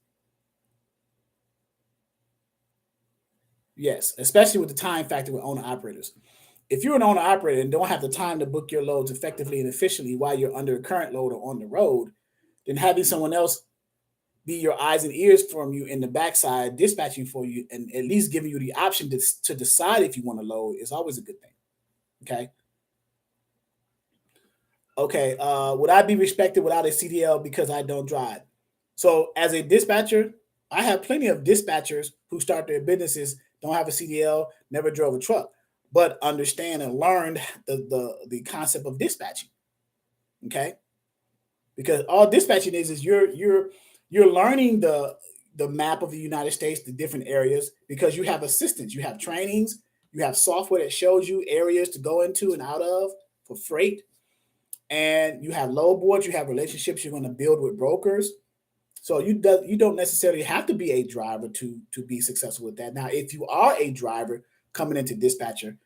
Yes, especially with the time factor with owner operators. If you're an owner operator and don't have the time to book your loads effectively and efficiently while you're under a current load or on the road, then having someone else be your eyes and ears from you in the backside, dispatching for you, and at least giving you the option to decide if you want to load is always a good thing. Okay. Okay. Would I be respected without a CDL because I don't drive? So as a dispatcher, I have plenty of dispatchers who start their businesses, don't have a CDL, never drove a truck, but understand and learned the concept of dispatching. Okay. Because all dispatching is you're learning the map of the United States, the different areas, because you have assistants, you have trainings, you have software that shows you areas to go into and out of for freight, and you have load boards, you have relationships you're going to build with brokers. So you don't necessarily have to be a driver to be successful with that. Now, if you are a driver coming into dispatching,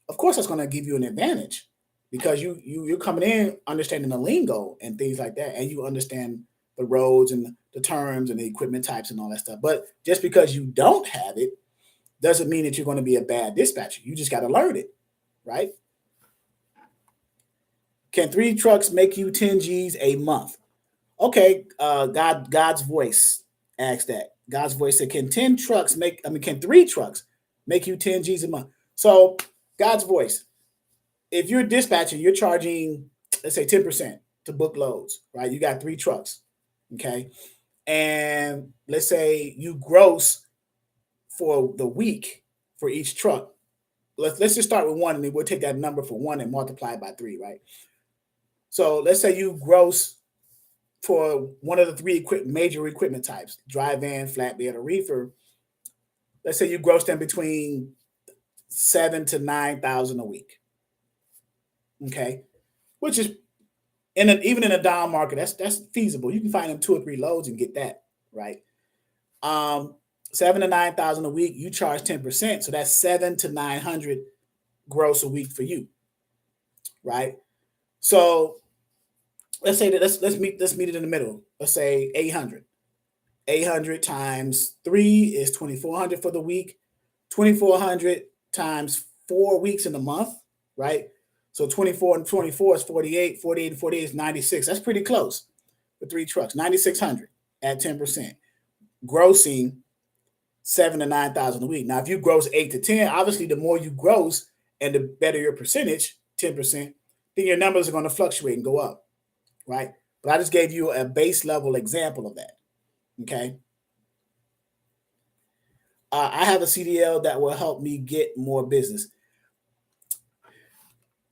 of course, that's going to give you an advantage because you're coming in understanding the lingo and things like that, and you understand the roads and the terms and the equipment types and all that stuff. But just because you don't have it doesn't mean that you're going to be a bad dispatcher. You just got to learn it, right? Can 3 trucks make you 10 G's a month? Okay, God's voice asked that. God's voice said, can 3 trucks make you 10 G's a month? So God's voice, if you're dispatching, you're charging, let's say 10% to book loads, right? You got 3 trucks, okay? And let's say you gross for the week for each truck. Let's just start with 1, and then we'll take that number for 1 and multiply it by 3, right? So let's say you gross for one of the 3 major equipment types, dry van, flatbed, or reefer. Let's say you gross them between $7,000 to $9,000 a week. Okay, which is even in a down market, that's feasible. You can find them 2 or 3 loads and get that, right? 7 to 9,000 a week. You charge 10%, so that's 700 to 900 gross a week for you, right? So let's say that let's meet it in the middle. Let's say 800. 800 times 3 is 2,400 for the week. 2,400 times 4 weeks in the month, right? So 24 and 24 is 48. 48 and 48 is 96. That's pretty close for 3 trucks. 9,600 at 10%, grossing 7 to 9,000 a week. Now, if you gross 8 to 10, obviously the more you gross and the better your percentage, 10%, then your numbers are going to fluctuate and go up, right? But I just gave you a base level example of that. Okay. I have a CDL that will help me get more business.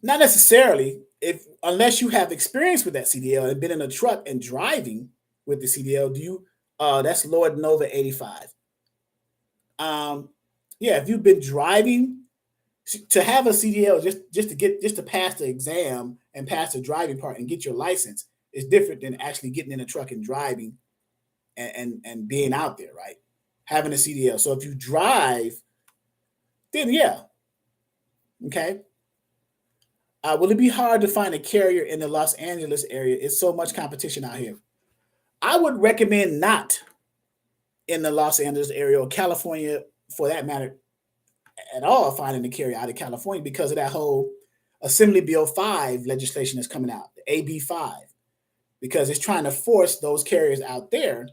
Not necessarily, if unless you have experience with that CDL and been in a truck and driving with the CDL. Do you? That's Lord Nova 85. Um, yeah, if you've been driving to have a CDL just to pass the exam and pass the driving part and get your license is different than actually getting in a truck and driving and being out there, right? Having a CDL. So if you drive, then yeah, okay. Will it be hard to find a carrier in the Los Angeles area? It's so much competition out here. I would recommend not in the Los Angeles area or California, for that matter, at all, finding a carrier out of California because of that whole Assembly Bill 5 legislation that's coming out, the AB 5, because it's trying to force those carriers out there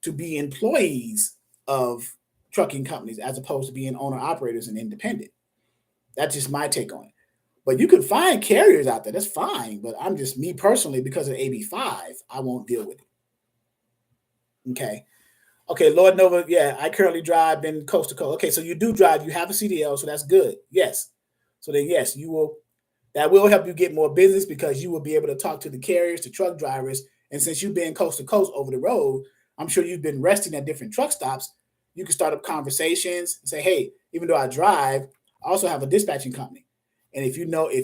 to be employees of trucking companies as opposed to being owner operators and independent. That's just my take on it. But you can find carriers out there. That's fine. But I'm just me personally, because of AB 5, I won't deal with it. Okay. Okay, Lord Nova, yeah, I currently drive in coast to coast. Okay, so you do drive, you have a CDL, so that's good. Yes. So then, yes, you will. That will help you get more business because you will be able to talk to the carriers, the truck drivers, and since you've been coast to coast over the road, I'm sure you've been resting at different truck stops. You can start up conversations and say, "Hey, even though I drive, I also have a dispatching company, and if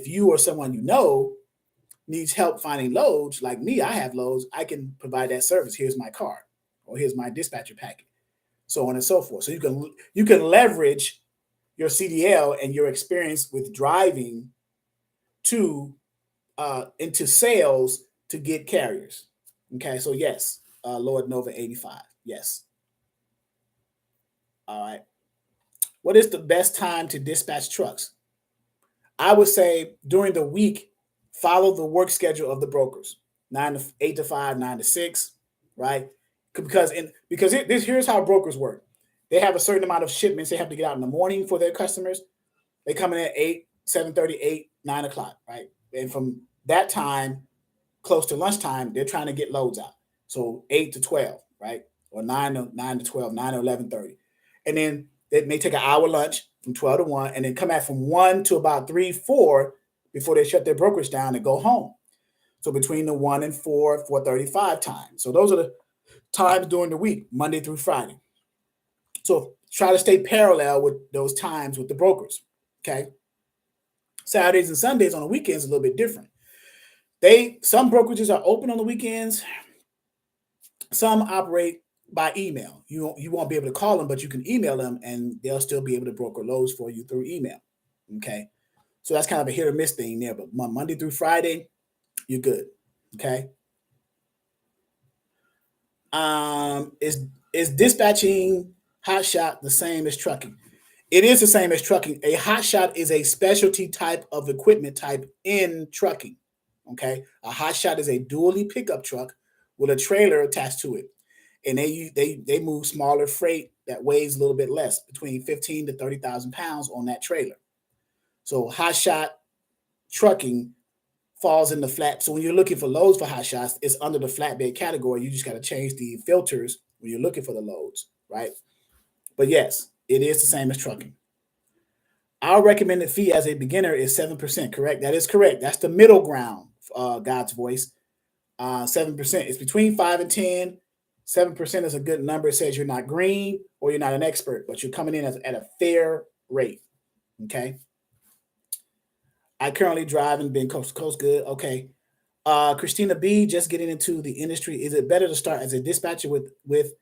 you or someone you know needs help finding loads, like me, I have loads, I can provide that service. Here's my card, or here's my dispatcher packet, so on and so forth. So you can leverage your CDL and your experience with driving to into sales to get carriers. Okay, so yes, Lord Nova 85. Yes. All right. What is the best time to dispatch trucks? I would say during the week, follow the work schedule of the brokers. 8 to 5, 9 to 6, right? Here's how brokers work. They have a certain amount of shipments they have to get out in the morning for their customers. They come in at 8, 7:30, 8, 9 o'clock, right? And from that time, close to lunchtime, they're trying to get loads out. So 8 to 12, right? Or 9 to 12, 9 to 11:30. And then they may take an hour lunch from 12 to 1 and then come back from 1 to about 3, 4 before they shut their brokerage down and go home. So between the 1 and 4, 4:35 time. So those are the times during the week, Monday through Friday. So try to stay parallel with those times with the brokers. Okay. Saturdays and Sundays on the weekends are a little bit different. Some brokerages are open on the weekends. Some operate by email. You won't be able to call them, but you can email them and they'll still be able to broker loads for you through email. Okay. So that's kind of a hit or miss thing there. But Monday through Friday, you're good. Okay. Is dispatching hotshot the same as trucking? It is the same as trucking. A hotshot is a specialty type of equipment type in trucking. Okay, a hotshot is a dually pickup truck with a trailer attached to it, and they move smaller freight that weighs a little bit less, between 15 to 30,000 pounds on that trailer. So hotshot trucking falls in the flat. So when you're looking for loads for hotshots, it's under the flatbed category. You just got to change the filters when you're looking for the loads, right? But yes, it is the same as trucking. Our recommended fee as a beginner is 7%, correct? That is correct. That's the middle ground, God's voice. 7%. It's between 5 and 10. 7% is a good number. It says you're not green or you're not an expert, but you're coming in at a fair rate. Okay. I currently drive and been coast to coast. Good. Okay. Christina B, just getting into the industry. Is it better to start as a dispatcher with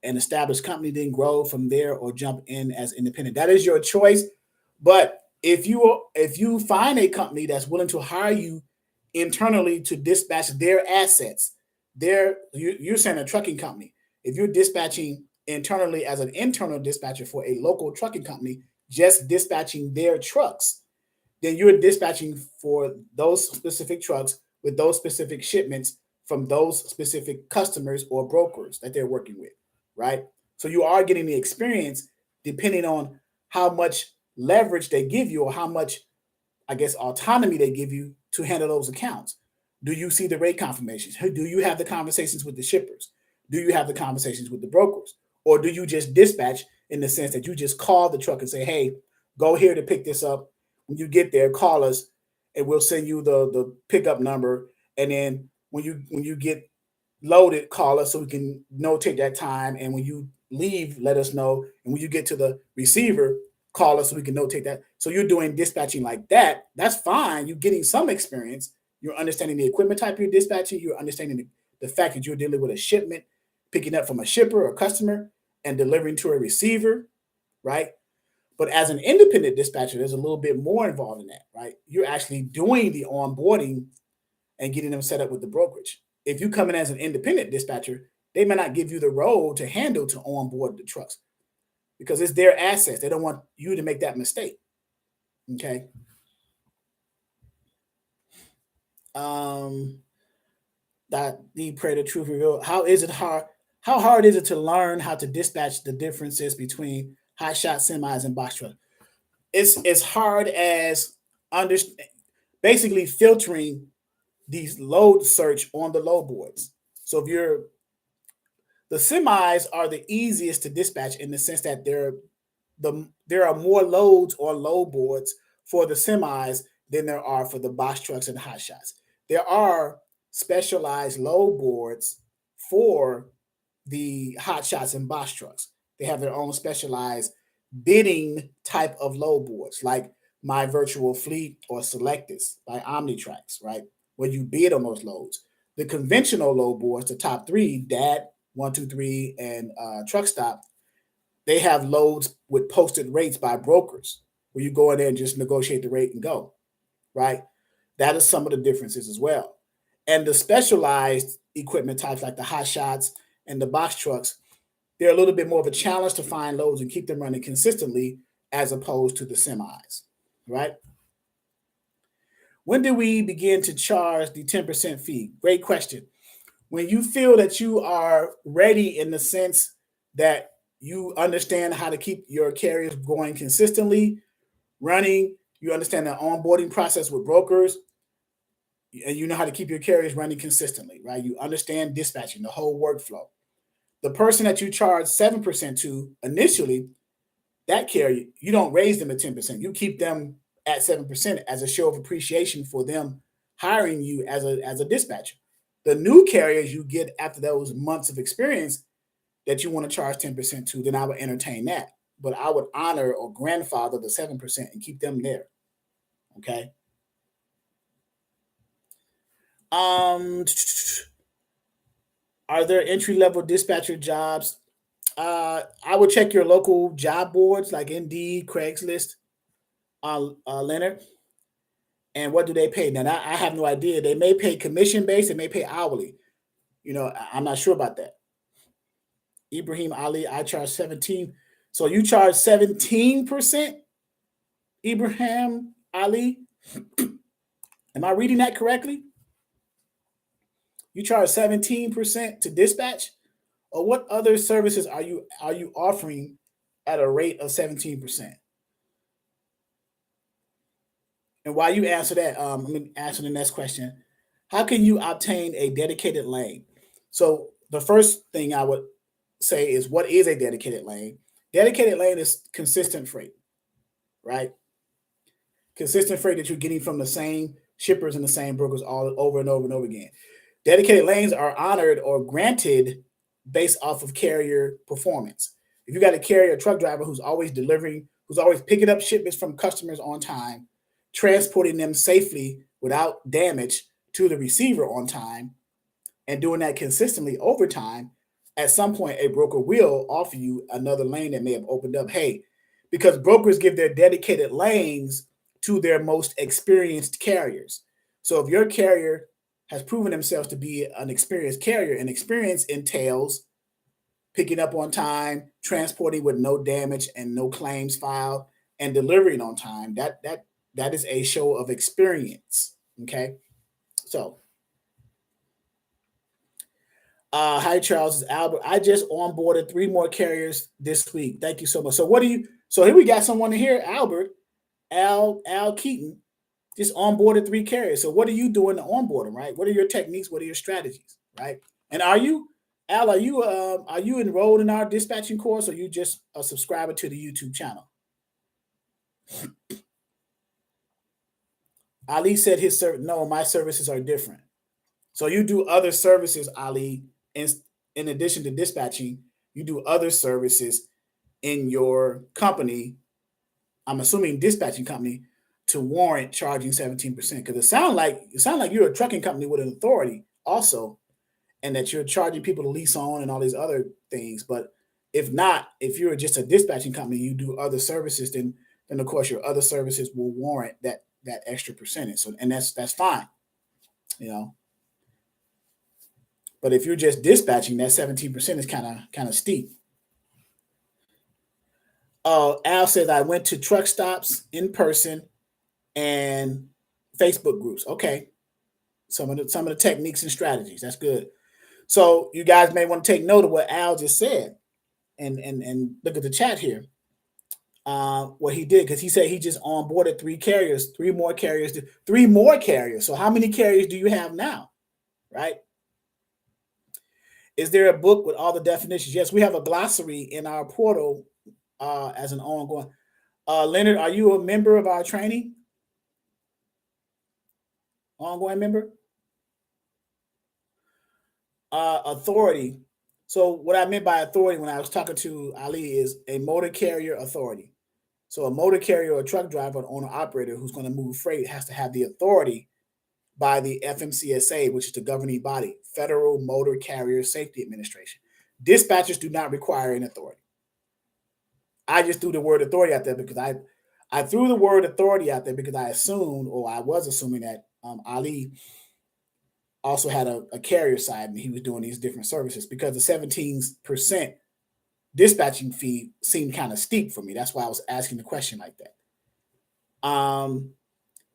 an established company, then grow from there, or jump in as independent? That is your choice. But if you find a company that's willing to hire you internally to dispatch their assets, you're saying a trucking company. If you're dispatching internally as an internal dispatcher for a local trucking company, just dispatching their trucks, then you're dispatching for those specific trucks with those specific shipments from those specific customers or brokers that they're working with, right? So you are getting the experience depending on how much leverage they give you or how much, I guess, autonomy they give you to handle those accounts. Do you see the rate confirmations? Do you have the conversations with the shippers? Do you have the conversations with the brokers? Or do you just dispatch in the sense that you just call the truck and say, hey, go here to pick this up. When you get there, call us and we'll send you the pickup number. And then when you get loaded, call us so we can notate that time. And when you leave, let us know. And when you get to the receiver, call us so we can notate that. So you're doing dispatching like that. That's fine. You're getting some experience. You're understanding the equipment type you're dispatching. You're understanding the fact that you're dealing with a shipment, picking up from a shipper or customer and delivering to a receiver, right? But as an independent dispatcher, there's a little bit more involved in that, right? You're actually doing the onboarding and getting them set up with the brokerage. If you come in as an independent dispatcher, they may not give you the role to handle to onboard the trucks because it's their assets. They don't want you to make that mistake. Okay. That the pray the truth reveal. How hard is it to learn how to dispatch the differences between hot shot semis and box trucks? It's as hard as basically filtering these load search on the load boards. So the semis are the easiest to dispatch in the sense that there are more loads on load boards for the semis than there are for the box trucks and hot shots. There are specialized load boards for the hot shots and box trucks. They have their own specialized bidding type of load boards, like My Virtual Fleet or Selectus by Omnitrax, right? Where you bid on those loads. The conventional load boards, the top three, DAT, 123, and Truck Stop, they have loads with posted rates by brokers where you go in there and just negotiate the rate and go, right? That is some of the differences as well. And the specialized equipment types like the hot shots and the box trucks, they're a little bit more of a challenge to find loads and keep them running consistently as opposed to the semis, right? When do we begin to charge the 10% fee? Great question. When you feel that you are ready in the sense that you understand how to keep your carriers going consistently, running, you understand the onboarding process with brokers, and you know how to keep your carriers running consistently, right? You understand dispatching, the whole workflow. The person that you charge 7% to initially, that carrier, you don't raise them at 10%. You keep them at 7% as a show of appreciation for them hiring you as a dispatcher. The new carriers you get after those months of experience that you want to charge 10% to, then I would entertain that. But I would honor or grandfather the 7% and keep them there. Okay. Are there entry-level dispatcher jobs? I would check your local job boards like Indeed, Craigslist, Leonard. And what do they pay? Now, I have no idea. They may pay commission-based. They may pay hourly. I'm not sure about that. Ibrahim Ali, I charge 17. So you charge 17%, Ibrahim Ali? Am I reading that correctly? You charge 17% to dispatch? Or what other services are you offering at a rate of 17%? And while you answer that, let me answer the next question. How can you obtain a dedicated lane? So the first thing I would say is, what is a dedicated lane? Dedicated lane is consistent freight, right? Consistent freight that you're getting from the same shippers and the same brokers all over and over and over again. Dedicated lanes are honored or granted based off of carrier performance. If you got a carrier truck driver who's always delivering, who's always picking up shipments from customers on time, transporting them safely without damage to the receiver on time, and doing that consistently over time, at some point a broker will offer you another lane that may have opened up. Hey, because brokers give their dedicated lanes to their most experienced carriers. So if your carrier has proven themselves to be an experienced carrier, and experience entails picking up on time, transporting with no damage and no claims filed, and delivering on time, that is a show of experience. Okay. So hi Charles, is Albert. I just onboarded 3 more carriers this week. Thank you so much. So here we got someone here, Albert, Al Keaton, just onboarded 3 carriers. So what are you doing to onboard them, right? What are your techniques? What are your strategies, right? And are you Al, are you enrolled in our dispatching course, or you just a subscriber to the YouTube channel? Ali said his no, my services are different. So you do other services, Ali, in addition to dispatching, you do other services in your company. I'm assuming dispatching company to warrant charging 17%, because it sounds like you're a trucking company with an authority also, and that you're charging people to lease on and all these other things. But if not, if you're just a dispatching company, you do other services, then of course your other services will warrant that extra percentage. So, and that's fine, you know. But if you're just dispatching, that 17% is kind of steep. Al says I went to truck stops in person and Facebook groups. Okay, some of the techniques and strategies. That's good. So you guys may want to take note of what Al just said, and look at the chat here. What he did, because he said he just onboarded three more carriers. So how many carriers do you have now, right? Is there a book with all the definitions? Yes, we have a glossary in our portal as an ongoing. Leonard, are you a member of our training? Ongoing member? Authority. So what I meant by authority when I was talking to Ali is a motor carrier authority. So a motor carrier or a truck driver or owner operator who's going to move freight has to have the authority by the FMCSA, which is the governing body, Federal Motor Carrier Safety Administration. Dispatchers do not require an authority. I just threw the word authority out there because I threw the word authority out there because I assumed, or I was assuming, that Ali also had a carrier side and he was doing these different services, because the 17% dispatching fee seemed kind of steep for me. That's why I was asking the question like that.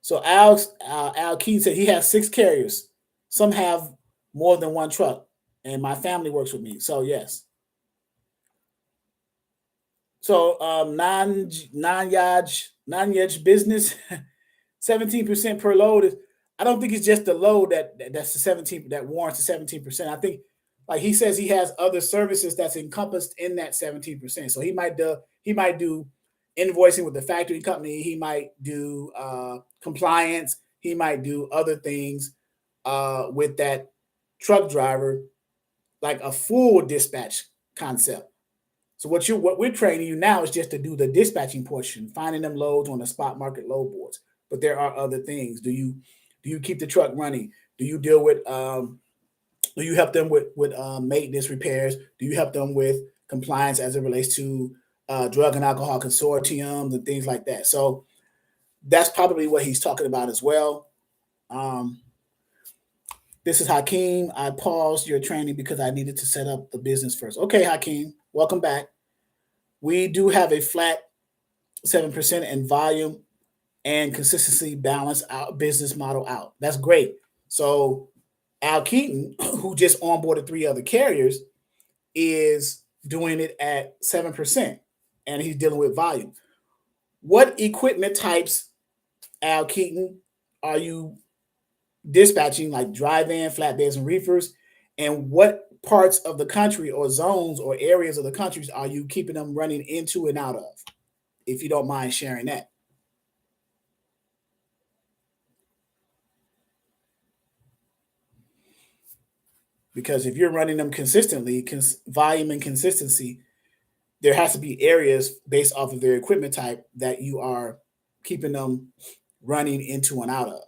So Al Key said he has 6 carriers. Some have more than one truck, and my family works with me. So yes. So non-yaj business, 17% per load is. I don't think it's just the load that's the 17 that warrants the 17%. I think, like he says, he has other services that's encompassed in that 17%. So he might do invoicing with the factory company. He might do compliance. He might do other things with that truck driver, like a full dispatch concept. So what we're training you now is just to do the dispatching portion, finding them loads on the spot market load boards. But there are other things. Do you keep the truck running? Do you deal with do you help them with maintenance repairs? Do you help them with compliance as it relates to drug and alcohol consortiums and things like that? So that's probably what he's talking about as well. This is Hakeem. I paused your training because I needed to set up the business first. Okay, Hakeem, welcome back. We do have a flat 7% in volume and consistency balance out business model out. That's great. So Al Keaton, who just onboarded 3 other carriers, is doing it at 7%, and he's dealing with volume. What equipment types, Al Keaton, are you dispatching, like dry van, flatbeds, and reefers? And what parts of the country or zones or areas of the countries are you keeping them running into and out of? If you don't mind sharing that. Because if you're running them consistently, volume and consistency, there has to be areas based off of their equipment type that you are keeping them running into and out of,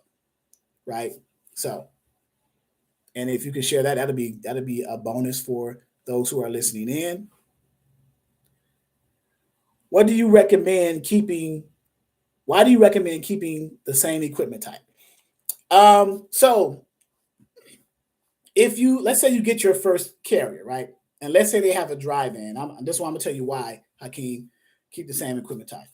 right? So, and if you can share that, that'll be a bonus for those who are listening in. What do you recommend keeping? Why do you recommend keeping the same equipment type? So if you, let's say you get your first carrier, right? And let's say they have a dry van. This one I'm gonna tell you why, Hakeem, keep the same equipment type.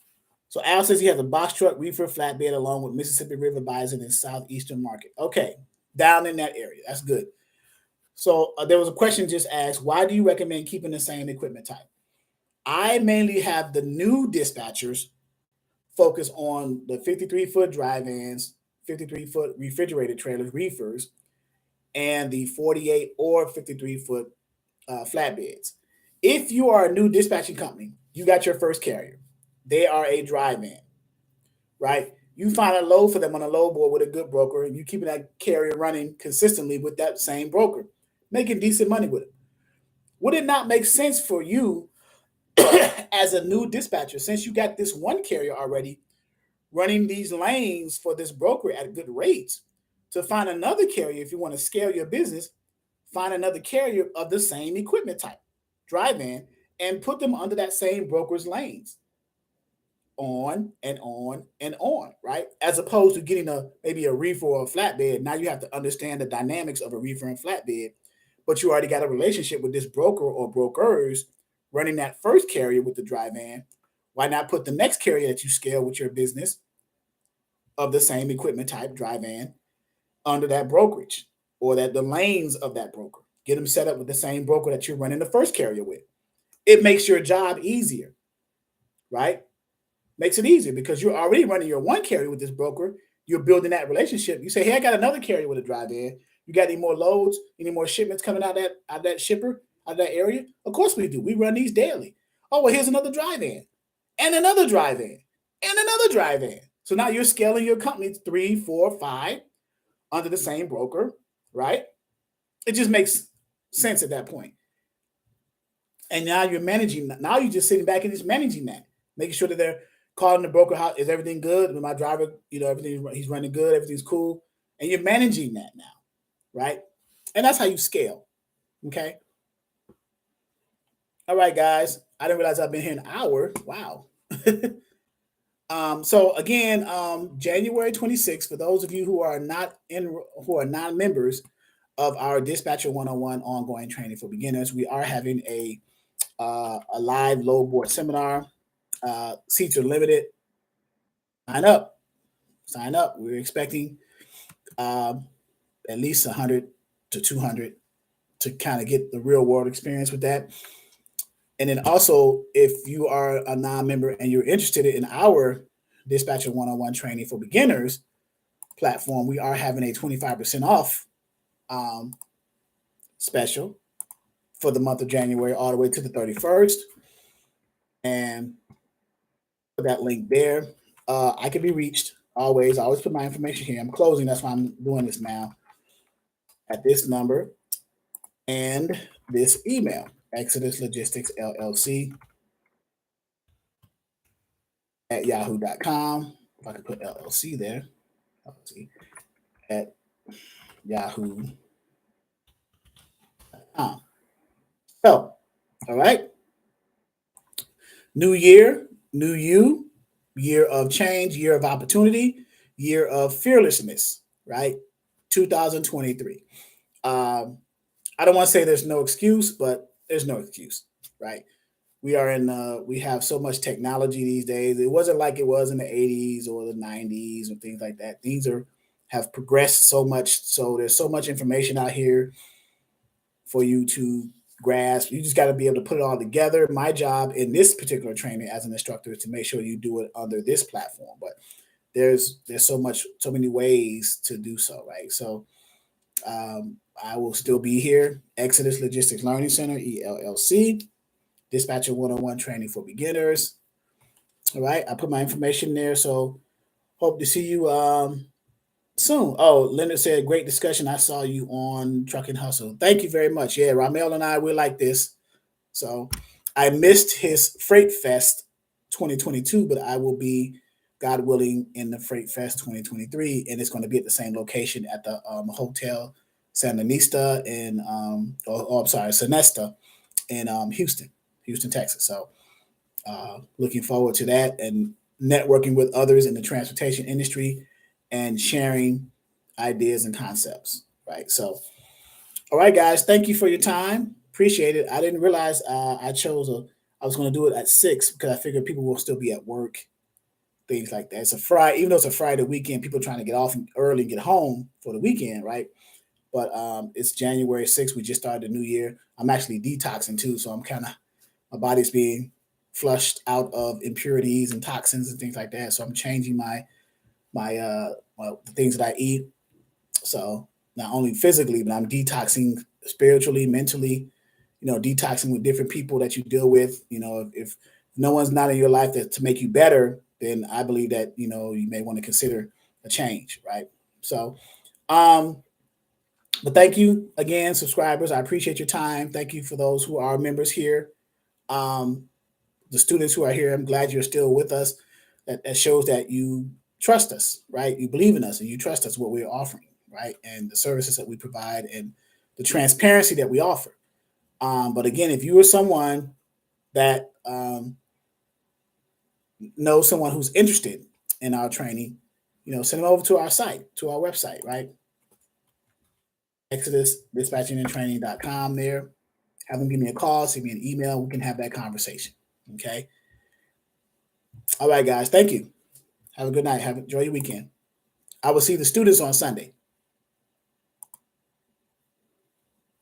So Al says he has a box truck, reefer, flatbed, along with Mississippi River bison and Southeastern Market. Okay, down in that area. That's good. So there was a question just asked, why do you recommend keeping the same equipment type? I mainly have the new dispatchers focus on the 53-foot dry vans, 53-foot refrigerated trailers, reefers, and the 48 or 53-foot flatbeds. If you are a new dispatching company, you got your first carrier. They are a dry van, right? You find a load for them on a load board with a good broker, and you keeping that carrier running consistently with that same broker, making decent money with it. Would it not make sense for you as a new dispatcher, since you got this one carrier already running these lanes for this broker at good rates, to find another carrier if you want to scale your business? Find another carrier of the same equipment type, dry van, and put them under that same broker's lanes, on and on and on, right? As opposed to getting maybe a reefer or a flatbed. Now you have to understand the dynamics of a reefer and flatbed, but you already got a relationship with this broker or brokers running that first carrier with the dry van. Why not put the next carrier that you scale with your business of the same equipment type, dry van, under that brokerage, or that the lanes of that broker? Get them set up with the same broker that you're running the first carrier with. It makes your job easier, right? Makes it easier because you're already running your one carrier with this broker. You're building that relationship. You say, hey, I got another carrier with a dry van. You got any more loads, any more shipments coming out of that shipper, out of that area? Of course we do. We run these daily. Oh, well, here's another dry van, and another dry van, and another dry van. So now you're scaling your company 3, 4, 5 under the same broker, right? It just makes sense at that point. And now you're managing. Now you're just sitting back and just managing that, making sure that they're calling the broker. How is everything good? With my driver, everything, he's running good. Everything's cool, and you're managing that now, right? And that's how you scale. Okay. All right, guys. I didn't realize I've been here an hour. Wow. So again, January 26th, for those of you who are non-members of our Dispatcher 101 ongoing training for beginners, we are having a live load board seminar. Seats are limited. Sign up. We're expecting at least 100 to 200 to kind of get the real world experience with that. And then also, if you are a non-member and you're interested in our Dispatcher 101 training for beginners platform, we are having a 25% off special for the month of January all the way to the 31st. And put that link there. I can be reached always. I always put my information here. I'm closing. That's why I'm doing this now. At this number and this email, exoduslogisticsllc at yahoo.com. If I could put LLC there, LLC at yahoo.com. So, all right. New year, new you, year of change, year of opportunity, year of fearlessness, right? 2023. I don't want to say there's no excuse, but there's no excuse, right? We have so much technology these days. It wasn't like it was in the 80s or the 90s or things like that. Things have progressed so much. So there's so much information out here for you to grasp. You just got to be able to put it all together. My job in this particular training as an instructor is to make sure you do it under this platform. But there's so many ways to do so, right? So I will still be here. Exodus Logistics Learning Center, ELLC, Dispatcher 101 training for beginners. All right, I put my information there. So hope to see you soon. Oh, Leonard said, great discussion. I saw you on Trucking Hustle. Thank you very much. Yeah, Ramel and I, we're like this. So I missed his Freight Fest 2022, but I will be, God willing, in the Freight Fest 2023. And it's going to be at the same location at the Hotel Sandinista in, Sonesta in Houston, Texas. So looking forward to that and networking with others in the transportation industry and sharing ideas and concepts, right? So, all right, guys, thank you for your time. Appreciate it. I didn't realize I was going to do it at 6 because I figured people will still be at work, things like that. It's a Friday, even though it's a Friday weekend, people are trying to get off early and get home for the weekend, right? But it's January 6th. We just started the new year. I'm actually detoxing too, so my body's being flushed out of impurities and toxins and things like that. So I'm changing the things that I eat. So not only physically, but I'm detoxing spiritually, mentally, detoxing with different people that you deal with. If no one's not in your life to make you better, then I believe that, you may want to consider a change, right? So, but thank you again, subscribers. I appreciate your time. Thank you for those who are members here. The students who are here, I'm glad you're still with us. That shows that you trust us, right? You believe in us and you trust us, what we're offering, right? And the services that we provide and the transparency that we offer. But again, if you are someone that knows someone who's interested in our training, send them over to our site, to our website, right? exodusdispatchingandtraining.com there. Have them give me a call, send me an email. We can have that conversation. Okay. All right, guys. Thank you. Have a good night. Enjoy your weekend. I will see the students on Sunday.